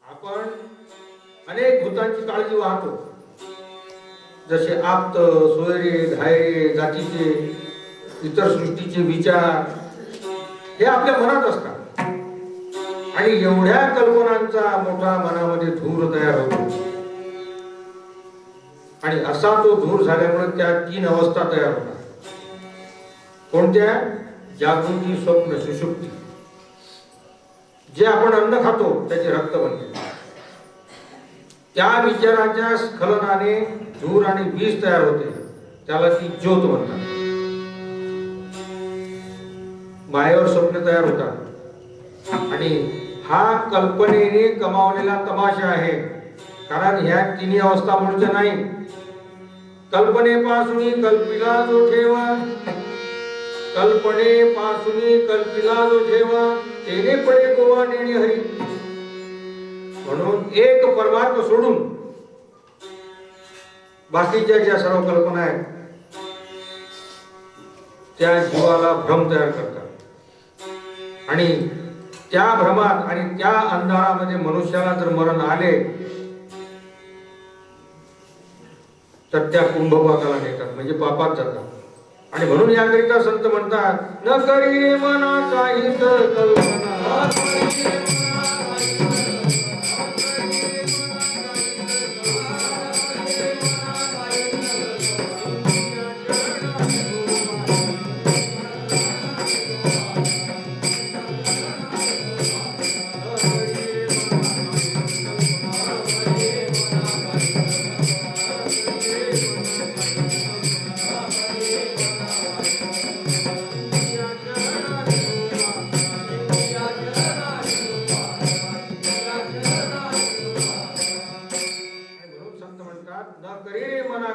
आपण अनेक भूतांची काळजी वाहतो, जसे आप्त, सोयरे, धायरे, जातीचे, इतर सृष्टीचे विचार हे आपल्या मनात असतात. आणि एवढ्या कल्पनांचा मोठा मनामध्ये धूर तयार होतो आणि असा तो धूर झाल्यामुळे त्या 3 अवस्था तयार होतात. कोणत्या? जागृती, स्वप्न, सुषुप्ती. जे आपण अन्न खातो त्याचे रक्त बनते. त्या विचाराच्या स्खलनाने धूर आणि बीज तयार होते, त्याला ती ज्योत म्हणतात. मायेवर स्वप्न तयार होतात आणि हा कल्पनेने कमावलेला तमाशा आहे. कारण ह्या 3 अवस्था मूळच्या नाही. कल्पनेपासून कल्पिला जो ठेवा, कल्पनेपासून कल्पिला जो ठेवा, तेने पडे गोवा नेणे हरी. म्हणून एक परमार्थ सोडून बाकीच्या ज्या सर्व कल्पना आहेत त्या जीवाला भ्रम तयार करतात आणि त्या भ्रमात आणि त्या अंधारामध्ये मनुष्याला जर मरण आले तर त्या कुंभभागाला नेतात, म्हणजे पापात जातात. आणि म्हणून याकरिता संत म्हणतात, न करी मना काहीच कल्पना.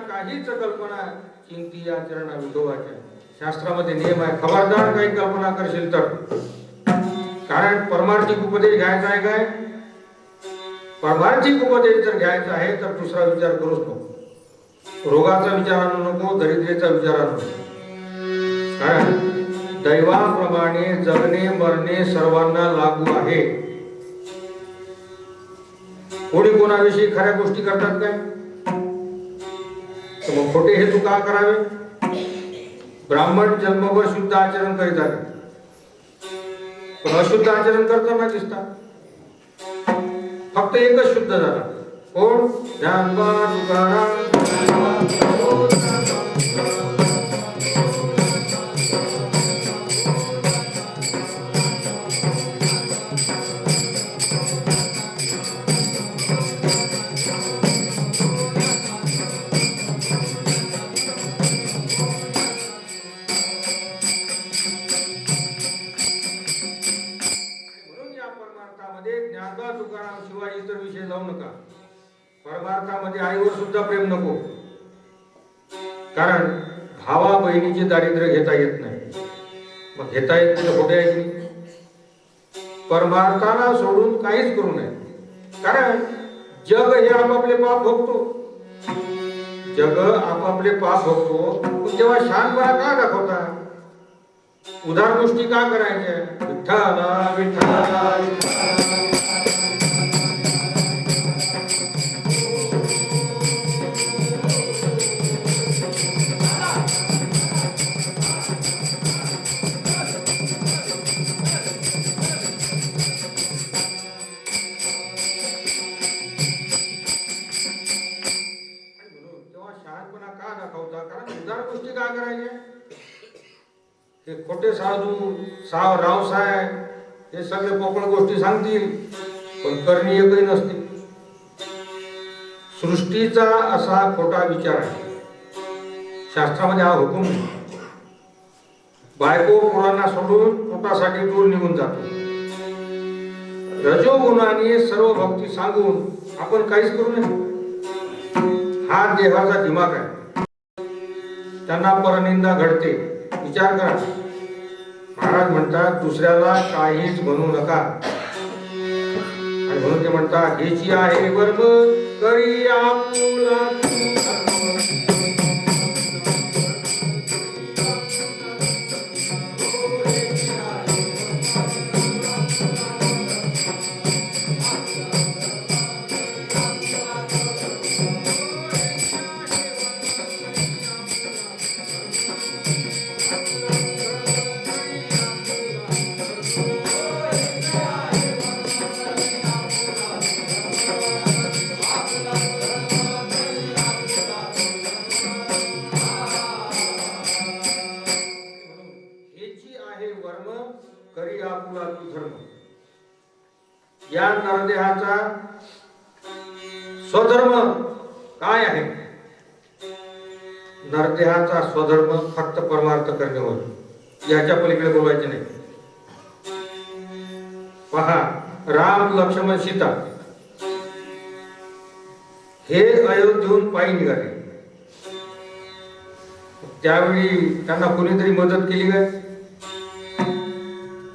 काहीच कल्पना चिंती आचरणा विठोबाच्या. शास्त्रामध्ये नियम आहे, खबरदार काही कल्पना करशील तर. कारण परमार्थिक उपदेश घ्यायचा आहे काय? परमार्थिक उपदेश जर घ्यायचा आहे तर दुसरा विचार करूच नको. रोगाचा विचार आणू नको, दरिद्रेचा विचार आणू नको. कारण दैवाप्रमाणे जगणे मरणे सर्वांना लागू आहे. कोणी कोणाविषयी खऱ्या गोष्टी करतात काय? मग खोटे हेतू का करावे? ब्राह्मण जन्मभर शुद्ध आचरण करीतात, पण अशुद्ध आचरण करताना दिसतात. फक्त एकच शुद्ध झाला, कोण? ज्ञानबा तुकाराम. ज्ञानबा तुकाराम शिवाय इतर विषय जाऊ नका. परमार्थामध्ये आईवर सुद्धा प्रेम नको. कारण भावा बहिणीचे दारिद्र्य घेता येत नाही. मग घेता येत नाही खोटे आहे की? परमार्थाला सोडून काहीच करू नये. कारण जग हे आपापले पाप भोगतो. जग आपापले पाप भोगतो. पण तेव्हा शानपणा का दाखवता? उदार गोष्टी का करायच्या? विठ्ठला विठ्ठला हे खोटे साधू रावसाहेब हे सगळे पोकळ गोष्टी सांगतील, पण करणी एकही नसते. सृष्टीचा असा खोटा विचार आहे. शास्त्रामध्ये हा हुकूम बायको पोरांना सोडून पोटासाठी दूर निघून जातो. रजोगुणाने सर्व भक्ती सांगून आपण काहीच करू नये. हा देहाचा दिमाग आहे. त्यांना परनिंदा घडते. विचार करा. महाराज म्हणतात दुसऱ्याला काहीच म्हणू नका. आणि म्हणून ते म्हणतात हेची आहे वर्म करी आपुला. कर्म करी आपुला तू धर्म. या नरदेहाचा स्वधर्म काय आहे? नरदेहाचा स्वधर्म फक्त परमार्थ करणे होय. याच्या पलीकडे बोलायचे नाही. पहा, राम लक्ष्मण सीता हे अयोध्येहून पायी निघाले. त्यावेळी त्यांना कोणीतरी मदत केली काय?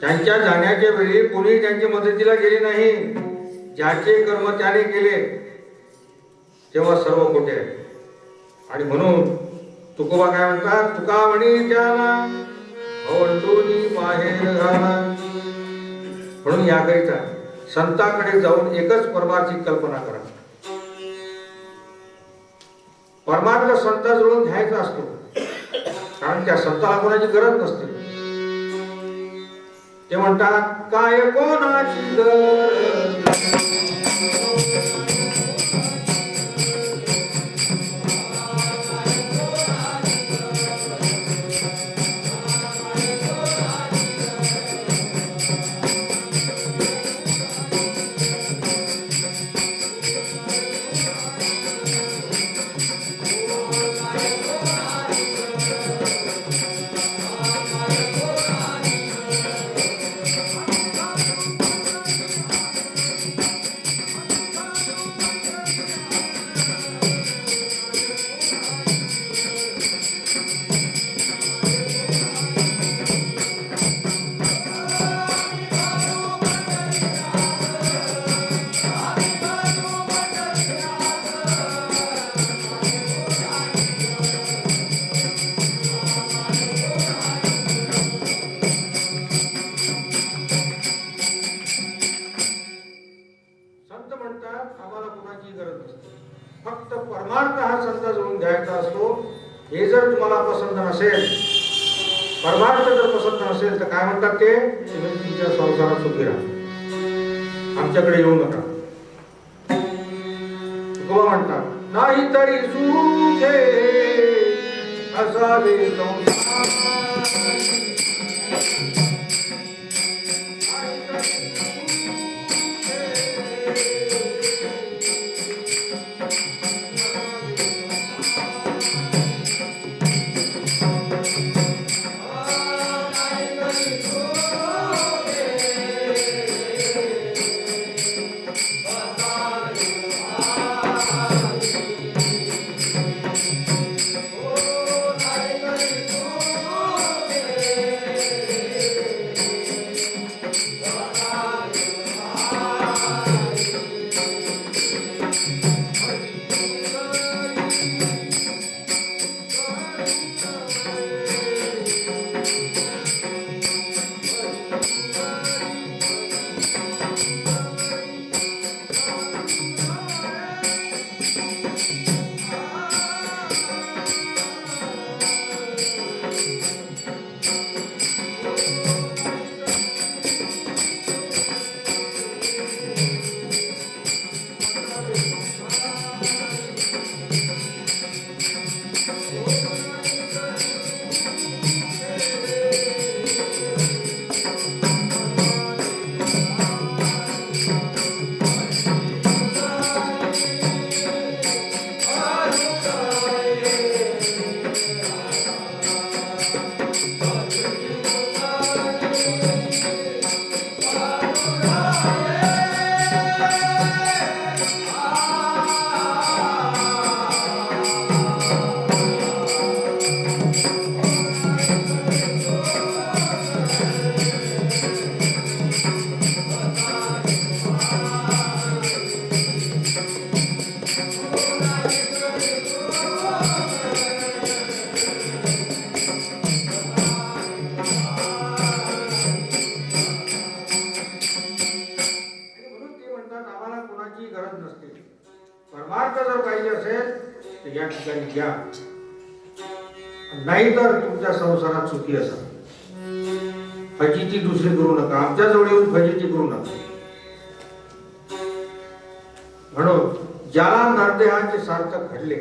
त्यांच्या जाण्याच्या वेळी कोणी त्यांच्या मदतीला गेले नाही. ज्याचे कर्म त्याने केले तेव्हा सर्व खोटे आहे. आणि म्हणून तुकोबा काय म्हणतात? तुका म्हणी त्याला ओंडूनी बाहेर घाला. म्हणून याकरिता संतांकडे जाऊन एकच परमार्थी कल्पना करा. परमार्थ संताजवळून घ्यायचा असतो, कारण त्या संताला कोणाची गरज नसते. ते म्हणतात काय कोणाची गरज. फक्त परमार्थ हा संताजवळून घ्यायचा असतो. हे जर तुम्हाला पसंत नसेल, परमार्थ जर पसंत नसेल तर काय म्हणतात ते? तुम्ही तुमच्या संसारात सुखी राहा, आमच्याकडे येऊ नका. तुकोबा म्हणतात नाही तरी सुखे असावे संसार. परमार्थ जर पाहिजे असेल तर या ठिकाणी घ्या, नाही तर तुमच्या संसारात सुखी असा. फजिती दुसरी करू नका, आमच्या जवळ येऊन फजिती करू नका. म्हणून ज्याला नरदेहाचे सार्थक घडले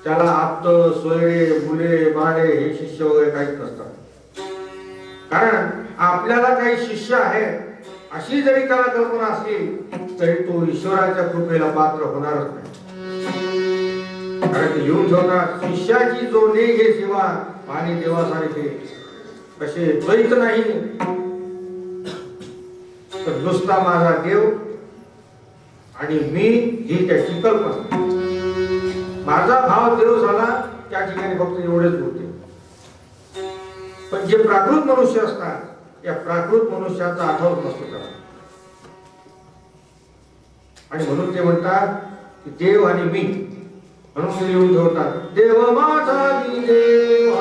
त्याला आप्त, सोयरे, मुले, बाळे हे शिष्य वगैरे काहीच नसतात. कारण आपल्याला काही शिष्य आहे अशी जरी त्याला कल्पना असली तरी तो ईश्वराच्या कृपेला पात्र होणारच नाही. कारण ते येऊन ठेवतात शिष्याची जो नेघे सेवा पाणी देवासारखे कसे द्वैत नाही तर नुसता माझा देव आणि मी ही त्याची कल्पना. माझा भाव देव झाला त्या ठिकाणी फक्त एवढेच होते. पण जे प्राकृत मनुष्य असतात या प्राकृत मनुष्याचा आठवत नसतो त्याला. आणि म्हणून ते म्हणतात की देव आणि मी म्हणून ते लिहून ठेवतात देव माझा मी देव.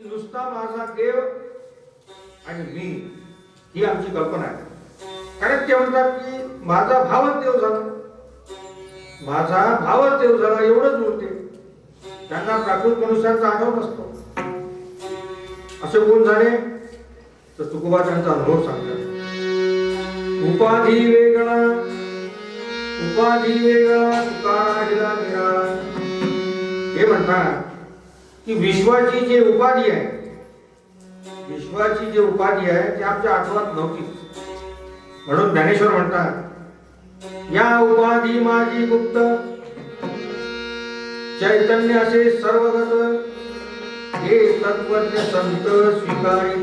नुसता माझा देव आणि मी ही आमची कल्पना आहे. कारण ते म्हणतात की माझा भावच देव झाला, माझा भावच देव झाला एवढंच बोलते. त्यांना प्राकृत मनुष्यांचा अनुभव नसतो. असे कोण झाले तर तुकोबा त्यांचा अनुभव सांगतात. उपाधी वेगळा तुकारा हिला निराळा. हे म्हणतात की विश्वाची जी उपाधी आहे ती आमच्या आठवत नव्हती. म्हणून ज्ञानेश्वर म्हणतात या उपाधी माझी गुप्त चैतन्य असे सर्वगत हे तत्वज्ञ संत स्वीकारी.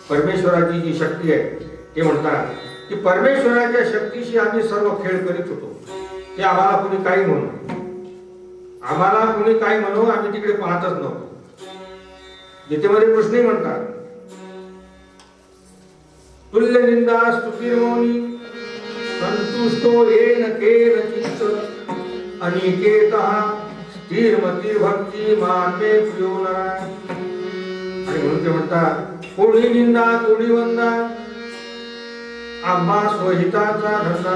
परमेश्वराची जी शक्ती आहे ते म्हणतात की परमेश्वराच्या शक्तीशी आम्ही सर्व खेळ करीत होतो. ते आम्हाला कोणी काही म्हणू आम्ही तिकडे पाहतच नव्हतो. गीतेमध्ये कृष्ण म्हणतात तुल्य निंदा स्तुतिर्मौनी संतुष्टो येन केन चित्त अनिकेतः स्थिरमती भक्ती मानमे प्रियो नरा. आणि म्हणून ते म्हणतात कोणी निंदा कोणी वंदा आम्हा स्वहिताचा धंदा.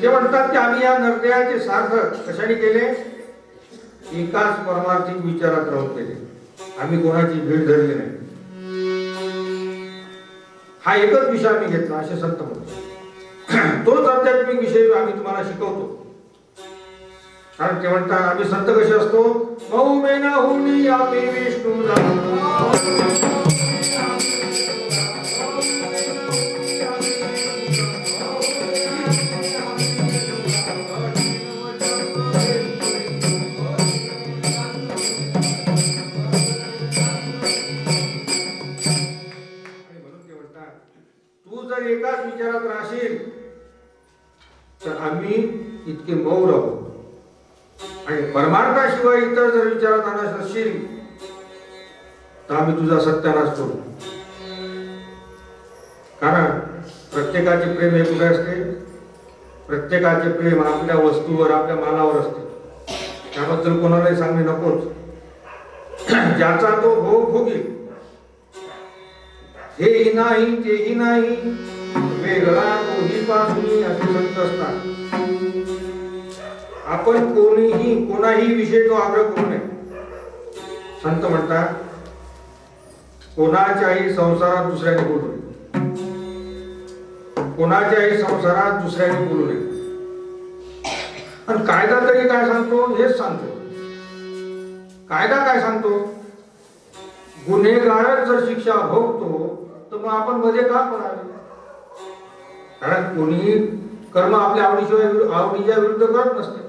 ते म्हणतात की आम्ही या निर्णयाचे सार्थक कशाने केले? एकाच परमार्थिक विचारात राहून केले. आम्ही कोणाची भीड धरली नाही. हा एकच विषय आम्ही घेतला असे संत म्हणतात. तोच आध्यात्मिक विषय आम्ही तुम्हाला शिकवतो. कारण ते म्हणतात आम्ही संत कसे असतो मौमेना हुनी आम्ही विष्णूला जर एकाच विचारात राहशील तर आम्ही इतके मौन राहू. आणि परमार्थाशिवाय इतर जर विचारात आणत असशील तर आम्ही तुझा सत्यानाश करू. कारण प्रत्येकाचे प्रेम हे कुठे असते? प्रत्येकाचे प्रेम आपल्या वस्तूवर आपल्या मालावर असते. त्याबद्दल कोणालाही सांगणे नकोच. ज्याचा तो भोग भोगील, हेही नाही तेही नाही, वेगळा तोही पासून, असे संत असतात. आपण कोणाही विषयी तो आग्रह करू नये. संत म्हणतात कोणाच्याही संसारात दुसऱ्याने बोलू नये, कोणाच्याही संसारात दुसऱ्याने बोलू नये. आणि कायदा तरी काय सांगतो? हेच सांगतो. कायदा काय सांगतो? गुन्हेगारच जर शिक्षा भोगतो तर मग आपण मध्ये का पडावे? कारण कोणी कर्म आपल्या आवडीच्या विरुद्ध करत नसते.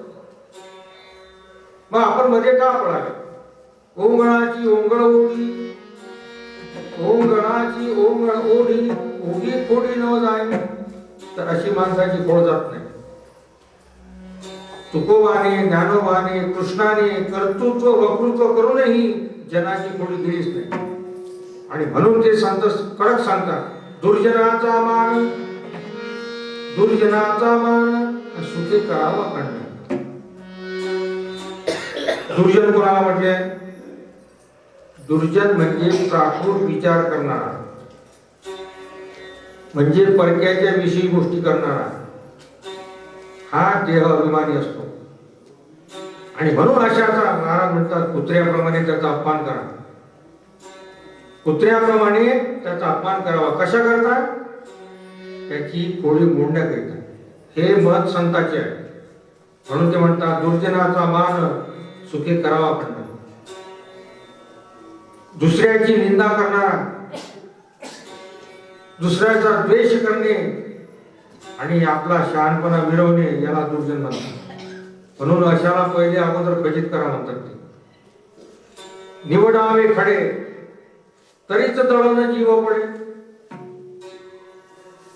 मग आपण मध्ये का पडावे? ओंगणाची ओंगळ ओढी, ओंगणाची ओंगळ ओढी, ओढी खोडी न जाय, तर अशी माणसाची खोड जात नाही. तुकोबाने, ज्ञानोबाने, कृष्णाने कर्तृत्व वक्तृत्व करूनही जनाची खोडी गेलीच नाही. आणि म्हणून ते संत कडक सांगतात, दुर्जनाचा मान, दुर्जनाचा मान सुखे करावा खंड. दुर्जन कोणाला म्हटले? दुर्जन म्हणजे प्राकृत विचार करणारा, म्हणजे परक्याच्या विषयी गोष्टी करणारा, हा देह अभिमानी असतो. आणि म्हणून अशाचा महाराज म्हणतात कुत्र्याप्रमाणे त्याचा अपमान करा. कुत्र्याप्रमाणे त्याचा अपमान करावा. कशा करता? त्याची खोडी मोडण्याकरिता. हे मत संताचे आहे. म्हणून ते म्हणतात दुर्जनाचा मान सुखे करावा खंड. दुसऱ्याची निंदा करणारा, दुसऱ्याचा द्वेष करणे आणि आपला शहाणपणा मिरवणे याला दुर्जन म्हणतात. म्हणून अशाला पहिले अगोदर खचित करा म्हणतात ते. निवडावे खडे तरीच दळण जीव पडे.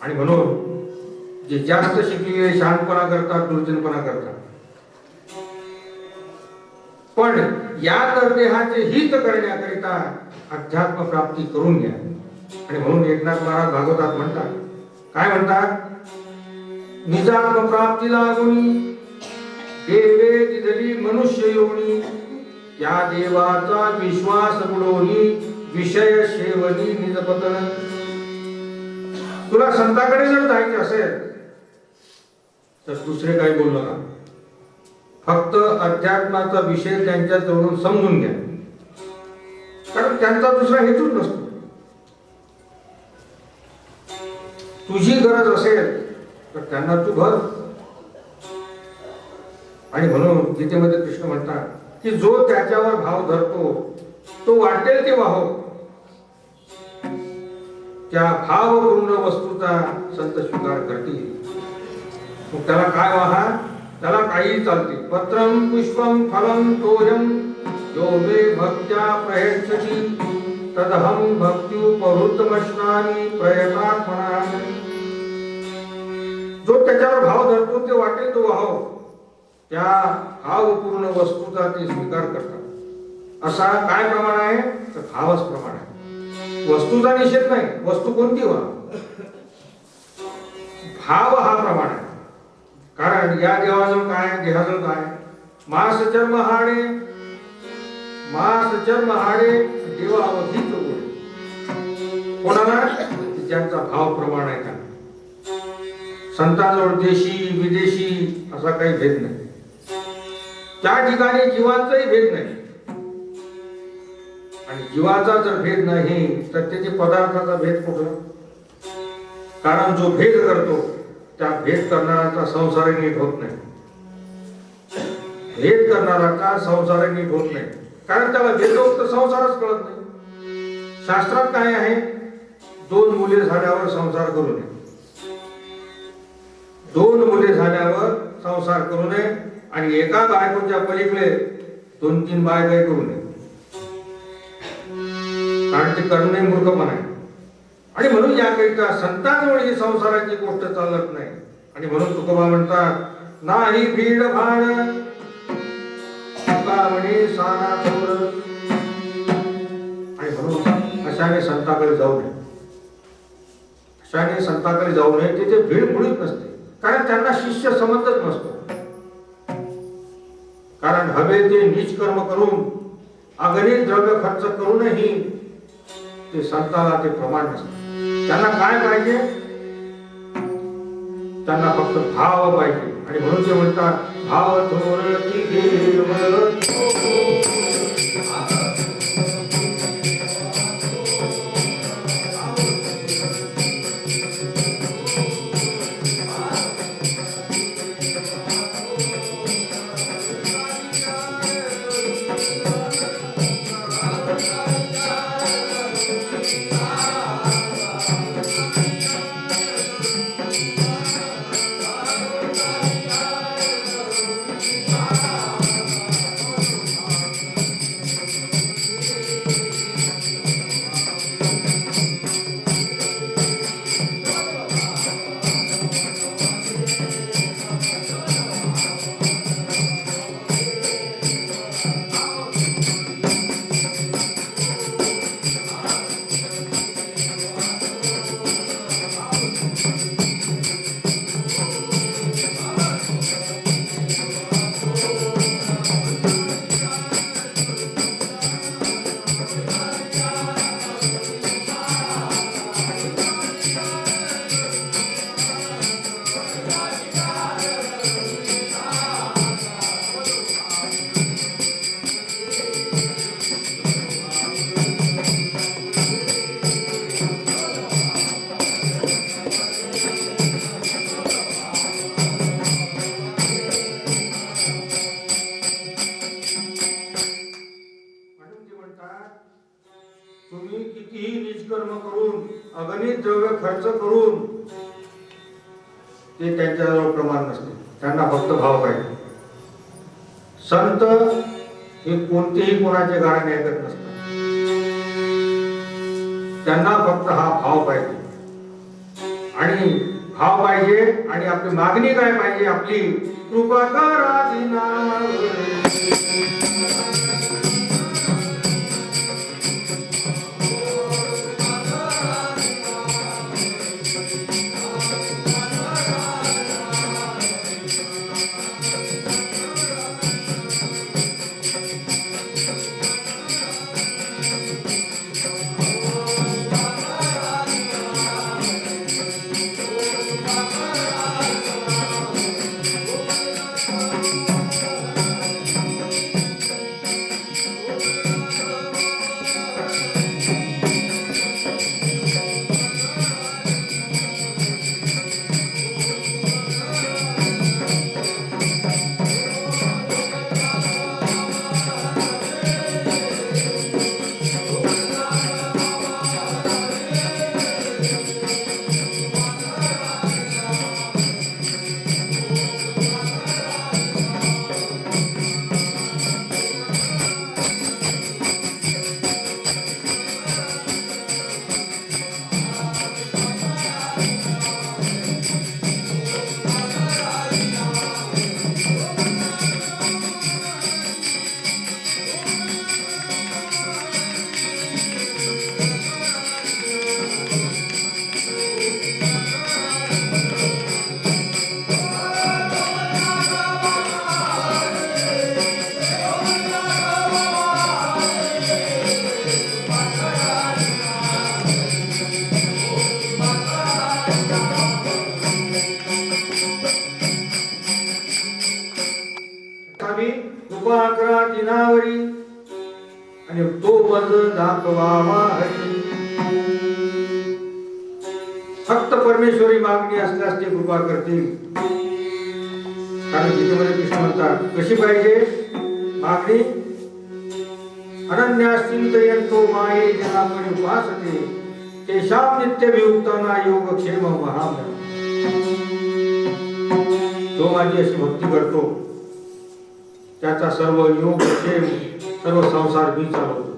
आणि म्हणून जे जास्त शिकलेले शहाणपणा करतात, दुर्जनपणा करतात. पण या तर देहाचे हित करण्याकरिता अध्यात्म प्राप्ती करून घ्या. आणि म्हणून एकनाथ महाराज भागवतात म्हणतात, काय म्हणतात? निजात्म प्राप्ती लागुनी देवे दिदली मनुष्य योनी, त्या देवाचा विश्वास बुडवणी विषय शेवनी निजपतन. तुला संताकडे जर जायचे असेल तर दुसरे काही बोलू नका. फक्त अध्यात्माचा विषय त्यांच्या जवळून समजून घ्या. कारण त्यांचा दुसरा हेतूच नसतो. तुझी गरज असेल तर त्यांना तू भर. आणि म्हणून गीतेमध्ये कृष्ण म्हणतात की जो त्याच्यावर भाव धरतो तो वाटेल ते वाहो. त्या भावपूर्ण वस्तूचा संत स्वीकार करतील. मग त्याला काय वाहा? त्याला काही चालते. पत्रम पुष्पम फलम तोयम यो मे भक्त्या प्रयच्छति तदहं भक्त्युपहृतमश्नामि प्रयतात्मना. जो त्याच्यावर भाव धरतो ते वाटेल तो वाहो. त्या भावपूर्ण वस्तूचा ते स्वीकार करतात. असा काय प्रमाण आहे? तर भावच प्रमाण आहे. वस्तूचा निषेध नाही. वस्तू कोणती व्हा, भाव हा प्रमाण आहे. कारण या देवाजवळ काय, देहाजवळ काय? मास चर्म हाडे, मास चर्म हाडे देवा अवधीच गोडे. कोणाला? ज्यांचा भाव प्रमाण आहे त्यांना. संतांजवळ देशी विदेशी असा काही भेद नाही. त्या ठिकाणी जीवांचाही भेद नाही. आणि जीवाचा जर भेद नाही तर त्याचे पदार्थाचा भेद कुठला? कारण जो भेद करतो त्या भेद करणाराचा संसारही नीट होत नाही. भेद करणाराचा संसारही नीट होत नाही. कारण त्याला भेदोक्त संसारच कळत नाही. शास्त्रात काय आहे? 2 मुले झाल्यावर संसार करू नये. 2 मुले झाल्यावर संसार करू नये. आणि एका बायकोच्या पलीकडे 2-3 बायका करू नये. कारण ते करणे मूर्खपणा आहे. आणि म्हणून याकरिता संतांजवळ ही संसाराची गोष्ट चालत नाही. आणि म्हणून तुकोबा म्हणतात नाही भीड भाड म्हणे साना थोर. आणि म्हणून अशाने संताकडे जाऊ नये. अशाने संताकडे जाऊ नये. तिथे भीड मुळीच नसते. कारण त्यांना शिष्य समजत नसतो. कारण हवे ते नीच कर्म करून अगणित द्रव्य खर्च करूनही ते संताला ते प्रमाण नसते. त्यांना काय पाहिजे? त्यांना फक्त भाव पाहिजे. आणि म्हणून ते म्हणतात भाव थोर की देव तुम्ही कितीही निष्कर्म करून अगणित द्रव्य खर्च करून ते त्यांच्याजवळ प्रमाण नसते. त्यांना फक्त भाव पाहिजे. संत हे कोणतेही कोणाचे गाणे ऐकत नसतात. त्यांना फक्त हा भाव पाहिजे. आणि भाव पाहिजे आणि आपली मागणी काय पाहिजे? आपली कृपा करा दीनावर. कृपा दिनावरी आणि तो बज दाखवावा हरी. फक्त परमेश्वरी मागणी असल्यास ते कृपा करतील. कारण गीतेमध्ये कृष्ण म्हणतात कशी पाहिजे मागणी? अनन्यास चिंतयन्तो माये जनापरि उपासते तेषां नित्यवियुक्ताना योगक्षेम महामना. जो माझी अशी भक्ती करतो त्याचा सर्व योगक्षेम सर्व संसार मी चालवतो.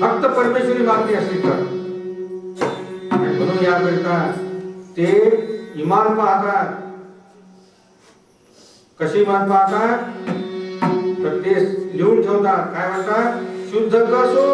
फक्त परमेश्वरी मागणी असली तर. म्हणून याकरिता ते इमान पाहतात. कशी इमान पाहतात? तर ते लिहून ठेवतात. काय म्हणतात? शुद्ध कसो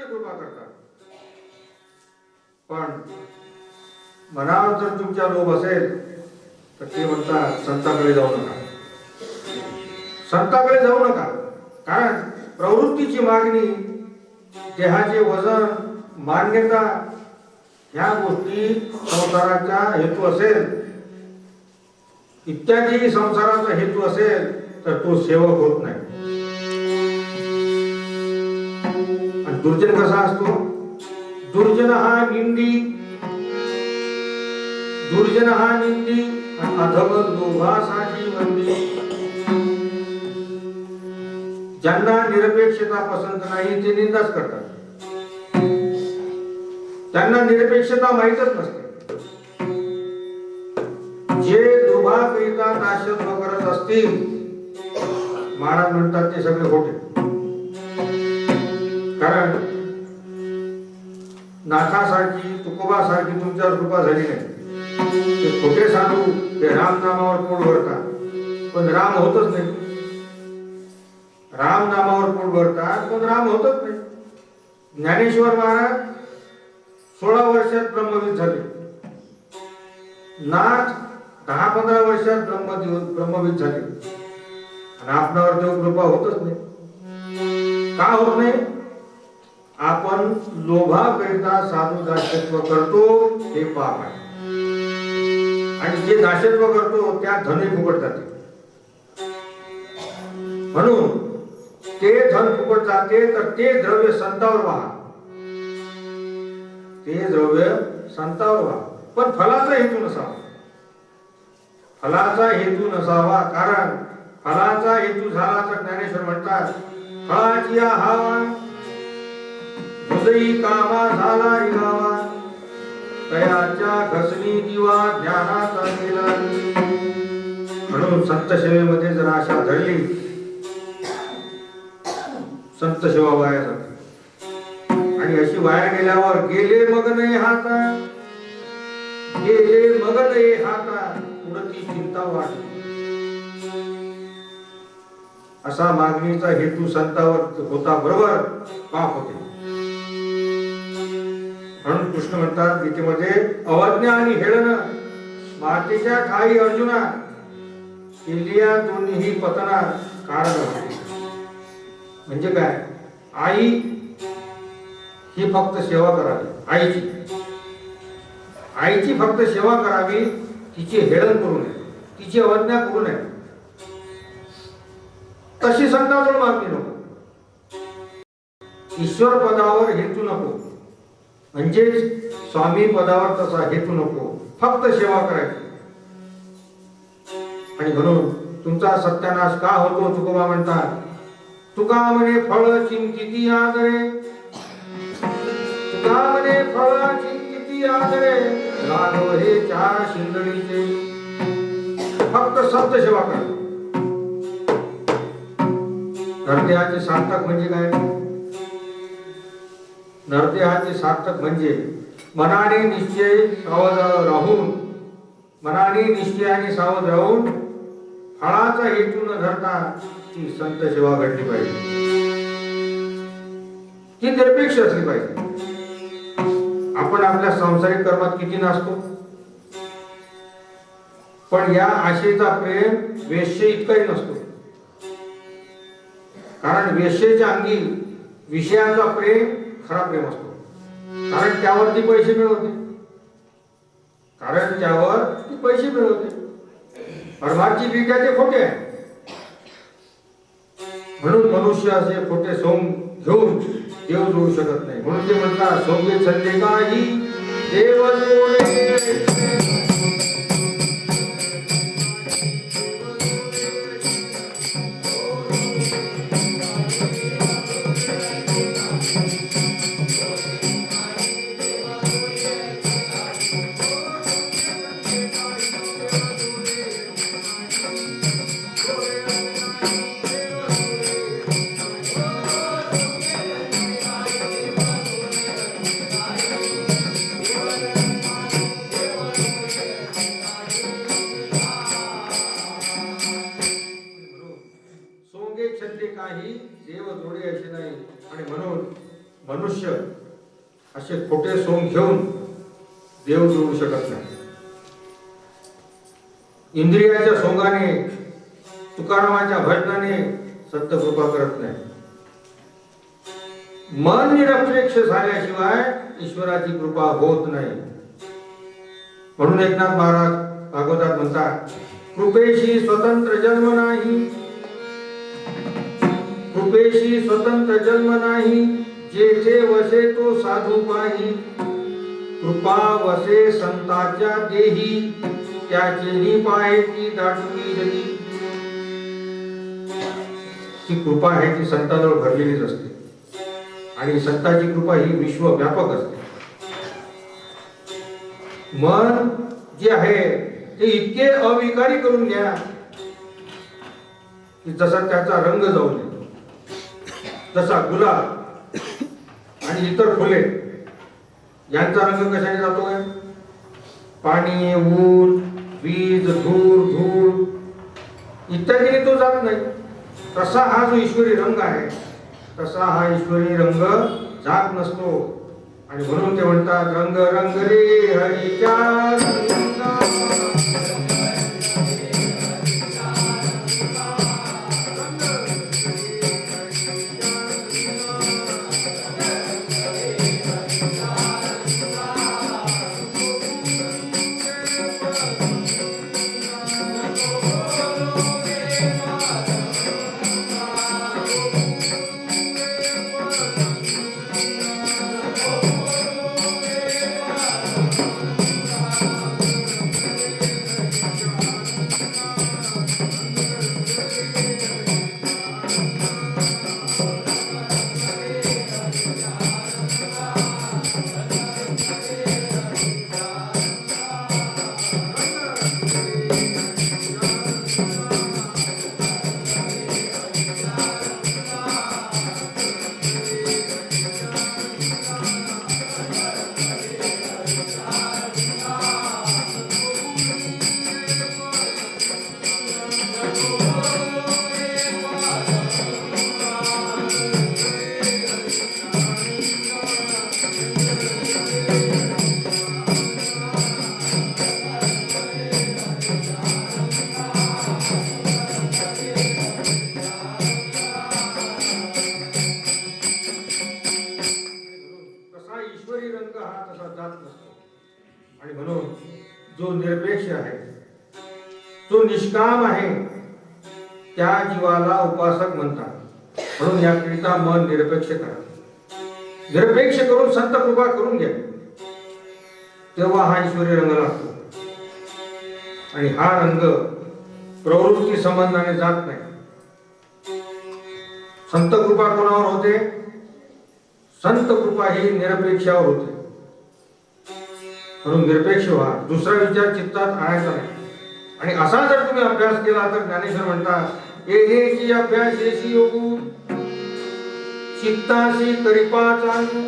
ते कृपा करतात. पण मनावर जर तुमच्या लोभ असेल तर ते म्हणतात संतांकडे जाऊ नका, संतांकडे जाऊ नका. कारण प्रवृत्तीची मागणी, देहाचे वजन, मान्यता ह्या गोष्टी संसाराचा हेतू असेल, इत्यादी संसाराचा हेतू असेल तर तो सेवक होत नाही. आणि दुर्जन कसा असतो? दुर्जन हा निंदी, दुर्जन हा निंदी अधम लोभासाठी बंदी. ज्यांना निरपेक्षता पसंत नाही ते निंदाच करतात. त्यांना निरपेक्षता माहीतच नसते. जे लोभाकरिता दास्यत्व करत असतील, महाराज म्हणतात ते सगळे खोटे. कारण नाथासारखी, तुकोबासारखी तुमच्यावर कृपा झाली नाही. ते खोटे साधू ते राम नामावर पोट भरतात, पण राम होतच नाही. राम नामावर पोट भरतात, पण राम होतच नाही. ज्ञानेश्वर महाराज 16 वर्षात ब्रह्मविद झाले. नाथ 10-15 वर्षात ब्रह्मविद झाले. आणि आपणावर देव कृपा होतच नाही. का होत नाही? आपण लोभाकरिता साधू दास्यत्व करतो, हे पाप आहे. आणि जे दास्यत्व करतो त्या धन फुकट जाते. म्हणून ते धन फुकट जाते तर ते द्रव्य संतावर वाहा, ते द्रव्य संतावर वाहा. पण फलाचा हेतू नसावा, फलाचा हेतू नसावा. कारण फलाचा हेतू झाला तर ज्ञानेश्वर म्हणतात फळाची हावा हृदयी कामा झाला रिगावा, तयाच्या घसणी दिवा ज्ञानाचा गेला. म्हणून संत सेवेमध्ये जर आशा धरली, संत सेवा वाया जाते. आणि अशी वाया गेल्यावर गेले मग नाही हाता, गेले मग नाही हाता, पुढची चिंता वाढली. असा मागणीचा हेतू संतावर होता, बरोबर पाप होते. म्हणून कृष्ण म्हणतात गीतेमध्ये अवज्ञा आणि हेळन मातेच्या ठाई अर्जुना, केलिया दोन्ही पतना कारण. म्हणजे काय? आई ही फक्त सेवा करावी, आईची फक्त सेवा करावी, तिची हेळन करू नये, तिची अवज्ञा करू नये. तशी संतांजवळ मागणी नको. ईश्वर पदावर हेतू नको, म्हणजे स्वामी पदावर तसा हेतू नको, फक्त सेवा करायची. आणि म्हणून तुमचा सत्यानाश का होतो? तुकोबा म्हणतात तुका म्हणे फळ चिंतिती आदरे, तुका म्हणे फळ चिंतिती आदरे, लागव हे चार शिंदळीचे. फक्त शब्द सेवा करा. नरदेहाचे सार्थक म्हणजे काय? नरदेहाचे सार्थक म्हणजे मनाने निश्चय सावध राहून, मनाने निश्चयाने सावध राहून फळाचा हेतू न धरता ती संत सेवा घडली पाहिजे. ती निरपेक्ष असली पाहिजे. आपण आपल्या सांसारिक कर्मात किती नाचतो, पण या आशेचा प्रेम वेश्ये इतकाही नसतो. कारण वेश्येच्या अंगी विषयाचा प्रेम खरा प्रेम असतो. कारण त्यावरती पैसे मिळवते, कारण त्यावर ती पैसे मिळवते. परमार्थी विद्या ते खोटे आहे. म्हणून मनुष्य असे खोटे सोंग घेऊन देव जोडू शकत नाही. म्हणून ते म्हणतात सोंगे छंदे काही देव जोडे. मनुष्य असे खोटे सोंग घेऊन देव जोडू शकत नाही. इंद्रियाच्या सोंगाने, तुकारामाच्या भजनाने सत्य कृपा करत नाही. मन निरपेक्ष झाल्याशिवाय ईश्वराची कृपा होत नाही. म्हणून एकनाथ महाराज भागवतात म्हणतात, कृपेशी स्वतंत्र जन्म नाही, कृपेशी स्वतंत्र जन्म नाही, जेथे वसे तो साधू पाही, कृपा वसे संताच्या देही, त्याचेही पाहे ती दाटुकी जगी. ती कृपा आहे ती संतांवर भरलेलीच असते आणि संतांची कृपा ही विश्वव्यापक असते. मन जे आहे ते इतके अविकारी करून घ्या की जसा त्याचा रंग जाऊ नये. जसा गुलाब आणि इतर फुले यांचा रंग कशाने जातोय? पाणी, ऊन, वीज, धूळ इत्यादीने तो जात नाही. तसा हा जो ईश्वरी रंग आहे, तसा हा ईश्वरी रंग जात नसतो. आणि म्हणून ते म्हणतात, रंग रंग रे हरीच्या रंगा. आणि म्हणून जो निरपेक्ष आहे, जो निष्काम आहे, त्या जीवाला उपासक म्हणतात. म्हणून याकरिता मन निरपेक्ष करा. निरपेक्ष करून संत कृपा करून घ्या, तेव्हा हा ईश्वरी रंग लागतो. आणि हा रंग प्रवृत्ती संबंधाने जात नाही. संत कृपा कोणावर होते? संत कृपा ही निरपेक्षावर होते. म्हणून निरपेक्ष व्हा, दुसरा विचार चित्तात आणायचा नाही. आणि असा जर तुम्ही अभ्यास केला तर ज्ञानेश्वर म्हणतात, एहेची अभ्यासेशी योगू, चित्ताशी करिपा चालू,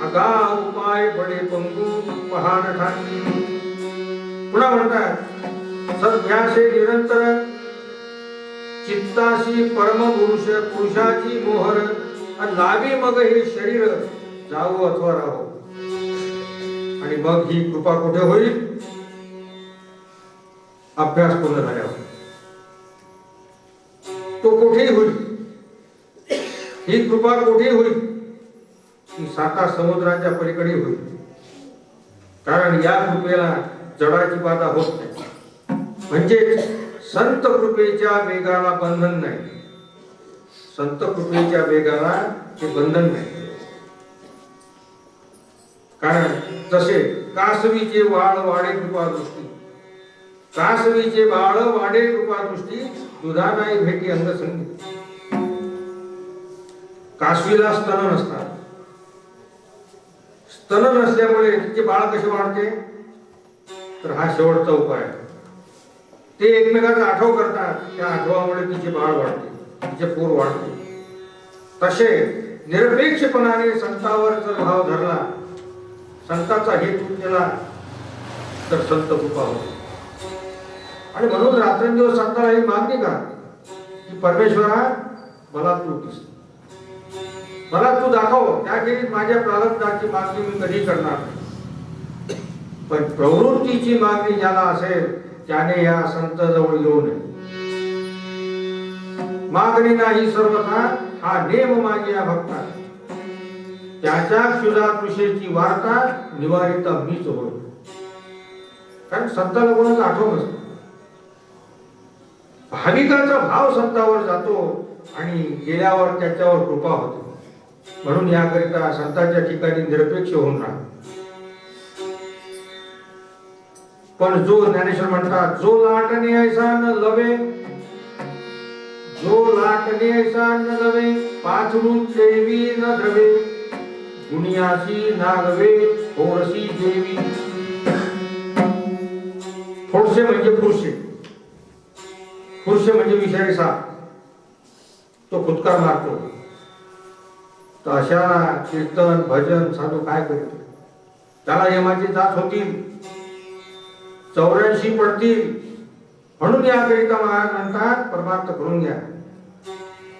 अगा उपाय बडे पंगू, पहाड ठाणी. पुन्हा म्हणतात, सध्यासे निरंतर, चित्ताशी परम पुरुष, पुरुषाची मोहर, लावी मग हे शरीर, जावो अथवा राहो. आणि मग ही कृपा कुठे होईल? अभ्यास पूर्ण झाल्यावर तो कुठेही होईल. ही कृपा कुठेही होईल, ती साता समुद्राच्या पलीकडे होईल. कारण या कृपेला जडाची बाधा होत नाही. म्हणजे संत कृपेच्या वेगाला बंधन नाही. संत कृपेच्या वेगाला ते बंधन नाही. कारण तसे कासवीचे बाळ वाढे कृपा दृष्टी, कासवीचे बाळ वाढे कृपा दृष्टी, दुधा नाही भेटी अंगसंगी. कासवीला स्तन नसतात. स्तन नसल्यामुळे तिचे बाळ कसे वाढते? तर हा शेवटचा उपाय आहे. ते एकमेकांचा आठव करतात, त्या आठवामुळे तिचे बाळ वाढते, तिचे पोर वाढते. तसे निरपेक्षपणाने संतावर जर भाव धरला, संताचा हेतू केला, तर संत कृपा होते. आणि म्हणून रात्रंदिवस संताला ही मागणी का की परमेश्वरा मला तू दिस. मला तू दाखव, त्याखेरीज माझ्या प्रारब्धाची मागणी मी कधी करणार नाही. पण प्रवृत्तीची मागणी ज्याला असेल त्याने या संत जवळ येऊ नये. मागणी नाही सर्वथा हा नेम मागे या भक्ता, त्याच्या क्षुधा तृषेची वार्ता निवारिता मीच होय. कारण संताला कोणाचं आठवण नसतं. भाविकाचा भाव संतावर जातो आणि गेल्यावर त्याच्यावर कृपा होते. म्हणून याकरिता संतांच्या ठिकाणी निरपेक्ष होऊन राहा. पण जो ज्ञानेश्वर म्हणतात, जो लाटणे ऐसा न लवे, जो लाटणे ऐसा न लवे, पाचरून देवी न द्रवे, गुणियाची नागवे थोडशी देवी. थोडसे म्हणजे पुरुषे, पुरुषे म्हणजे विषारी साप, तो फुटकार मारतो. तर अशा कीर्तन भजन साधू काय करतो, त्याला यमाची जात होतील, 84 पडतील. म्हणून याकरिता महाराज म्हणतात परमार्थ करून घ्या.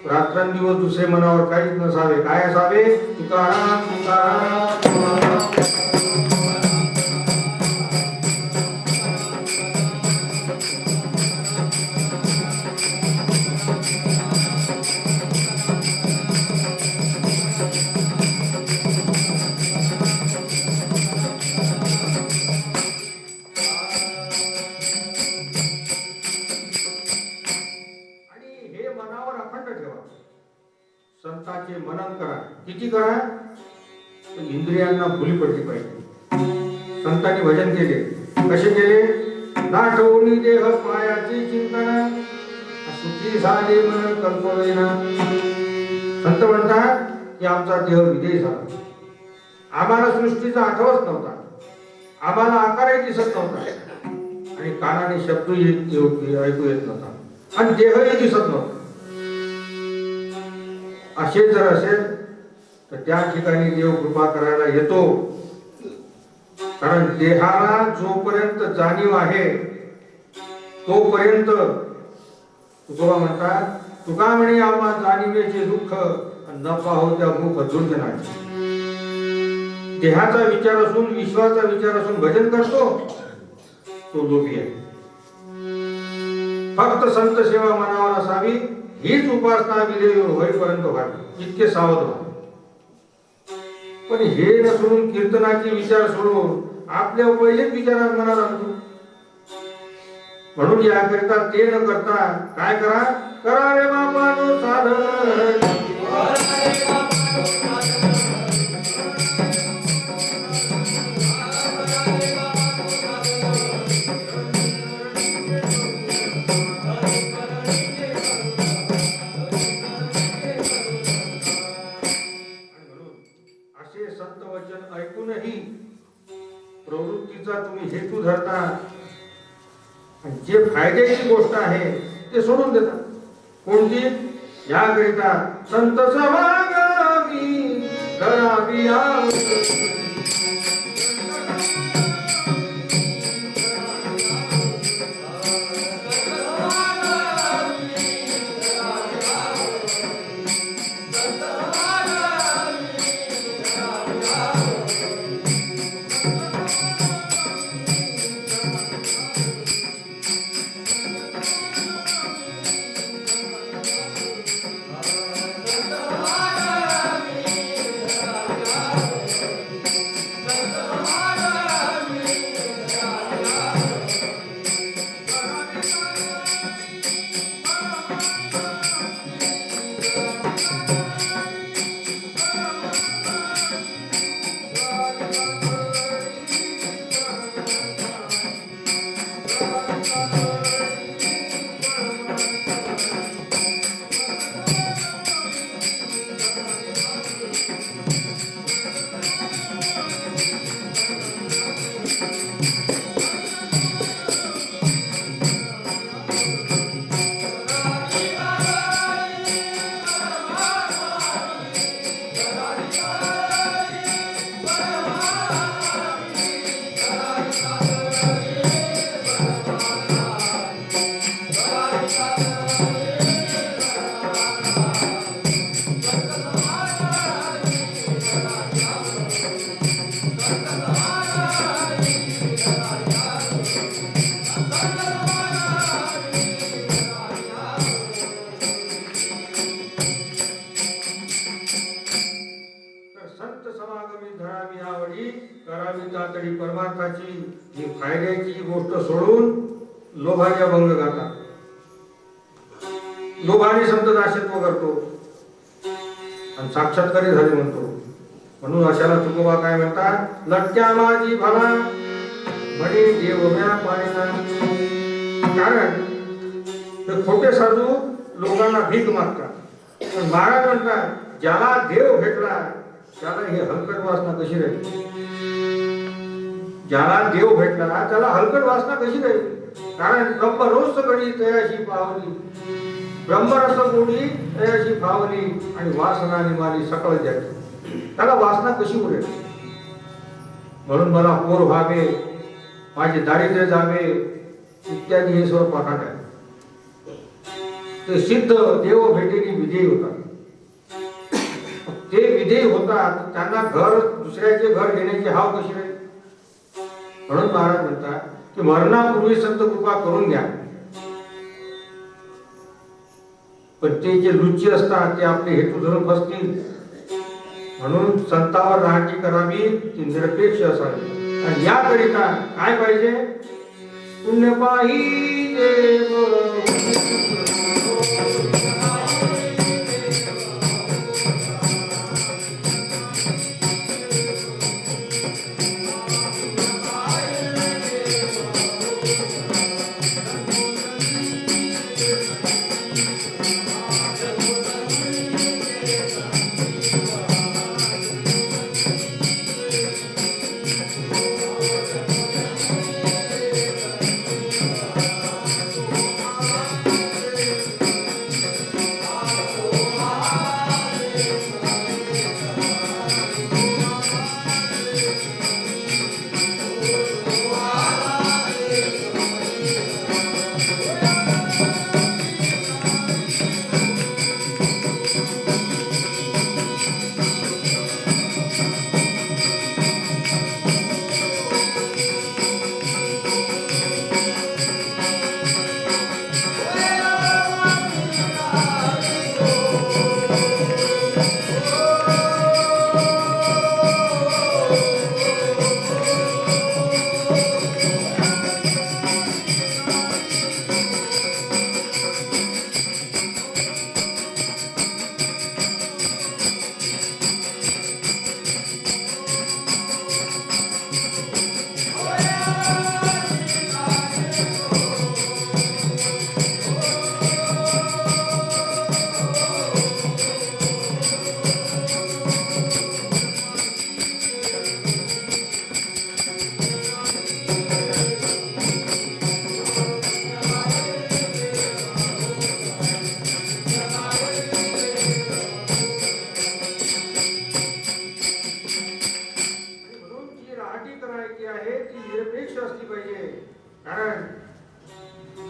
रात्रंदिवस दुसरे मनावर काहीच नसावे. काय असावे? तुकाराम तुकाराम तुकाराम. संतांचे मनन करा. किती करा? इंद्रियांना भुली पडली पाहिजे. संतांनी भजन केले. कसे केले? नाठवणी देह पायाची चिंतन, सुखी झाले मन कल्पवेना. संत म्हणतात की आमचा देह विदेह झाला, आम्हाला सृष्टीचा आठवच नव्हता, आम्हाला आकारही दिसत नव्हता, आणि कानाने शब्द ऐकू येत नव्हता, आणि देहही दिसत नव्हता. असे जर असेल तर त्या ठिकाणी देव कृपा करायला येतो. कारण देहाला जोपर्यंत जाणीव आहे तोपर्यंत तुकोबा म्हणतात, तुका म्हणे आम्हा जाणीवेचे दुःख न पाहो त्या मुख दुर्जनाचे. देहाचा विचार असून विश्वाचा विचार असून भजन करतो तो लोभी आहे. फक्त संत सेवा मनावर असावी, हीच उपासना विधेय होईपर्यंत व्हावी, इतके सावध व्हा. पण हे नसून कीर्तनाचे विचार सोडून आपल्या पहिलेच विचारात मनात आणतो. म्हणून याकरिता ते न करता काय करा? करा रे बापानो साधन. संत वचन ऐकूनही प्रवृत्तीचा तुम्ही हेतू धरता, जे फायद्याची गोष्ट आहे ते सोडून देता. कोणती? याकरिता संत समागमी करावी आवश्यक. संत समागमी धरावी आवडी करावी तातडी परमार्थाची ही फायद्याची गोष्ट सोडून लोभाच्या भंग गातात. लोभाने संत दासत्व करतो आणि साक्षात्कारी झाले म्हणतो. म्हणून अशाला तुकोबा काय म्हणतात, लटक्या माझी भला म्हणे देव म्या पाळीना. कारण ते खोटे साधू लोकांना भीक मागतात, पण महाराज म्हणतात ज्याला देव भेटला त्याला ही हलकट वासना कशी राहील. ज्याला देव भेटला त्याला हलकट वासना कशी राहील. कारण ब्रह्मरोस गडी तयाशी पावली, ब्रह्मरस गोडी तयाशी पावली आणि वासना निमाली सकळ जग. त्याला वासना कशी उरेल. म्हणून मला पोर व्हावे, माझे दारिद्र्य जावे इत्यादी हे सर्व पाठाट आहे. ते सिद्ध देव भेटेली विधेय होतात. ते विधेय होतात त्यांना घर दुसऱ्याचे घर घेण्याची हाव कशी राहील. म्हणून महाराज म्हणतात की मरणापूर्वी संत कृपा करून घ्या. पण ते जे लुच्चे असतात ते आपले हेतू धरून बसतील. म्हणून संतावर राहायची करावी ती निरपेक्ष असावी. आणि याकरिता काय पाहिजे, पुण्य पाहिजे.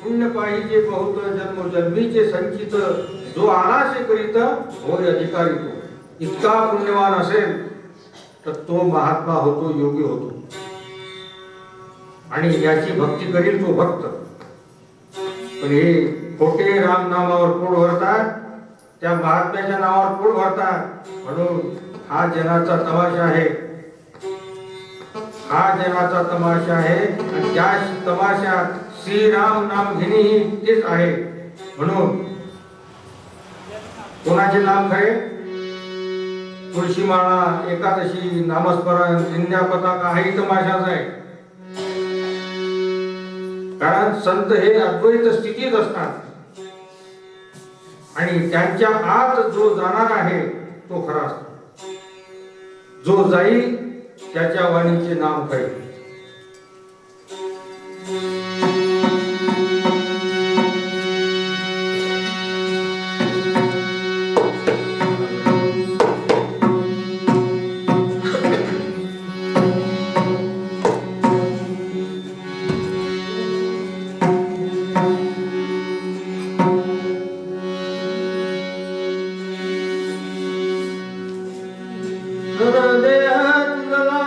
पुण्य पाहिजे बहुत जन्मोजन्मीचे संचित, जो आरासे करीत होय अधिकारी तो. इतका पुण्यवान असेल तर तो महात्मा होतो, योगी होतो आणि याची भक्ती करील तो भक्त. पण हे खोटे राम नामावर पोट भरतात, त्या महात्म्याच्या नावावर पोट भरतात. म्हणून हा जनाचा तमाशा आहे, हा जनाचा तमाशा आहे. आणि त्या तमाशात श्रीराम नाम घेणे ही तेच आहे. म्हणून कोणाचे नाम खरे, तुळशीमाळा, एकादशी, नामस्मरण, निंद्या पताका हाही तमाशाच आहे. कारण संत हे अद्वैत स्थितीत असतात आणि त्यांच्या आत जो जाणार आहे तो खरा असतो. जो जाईल त्याच्या वाणीचे नाम खरे. देह तुझला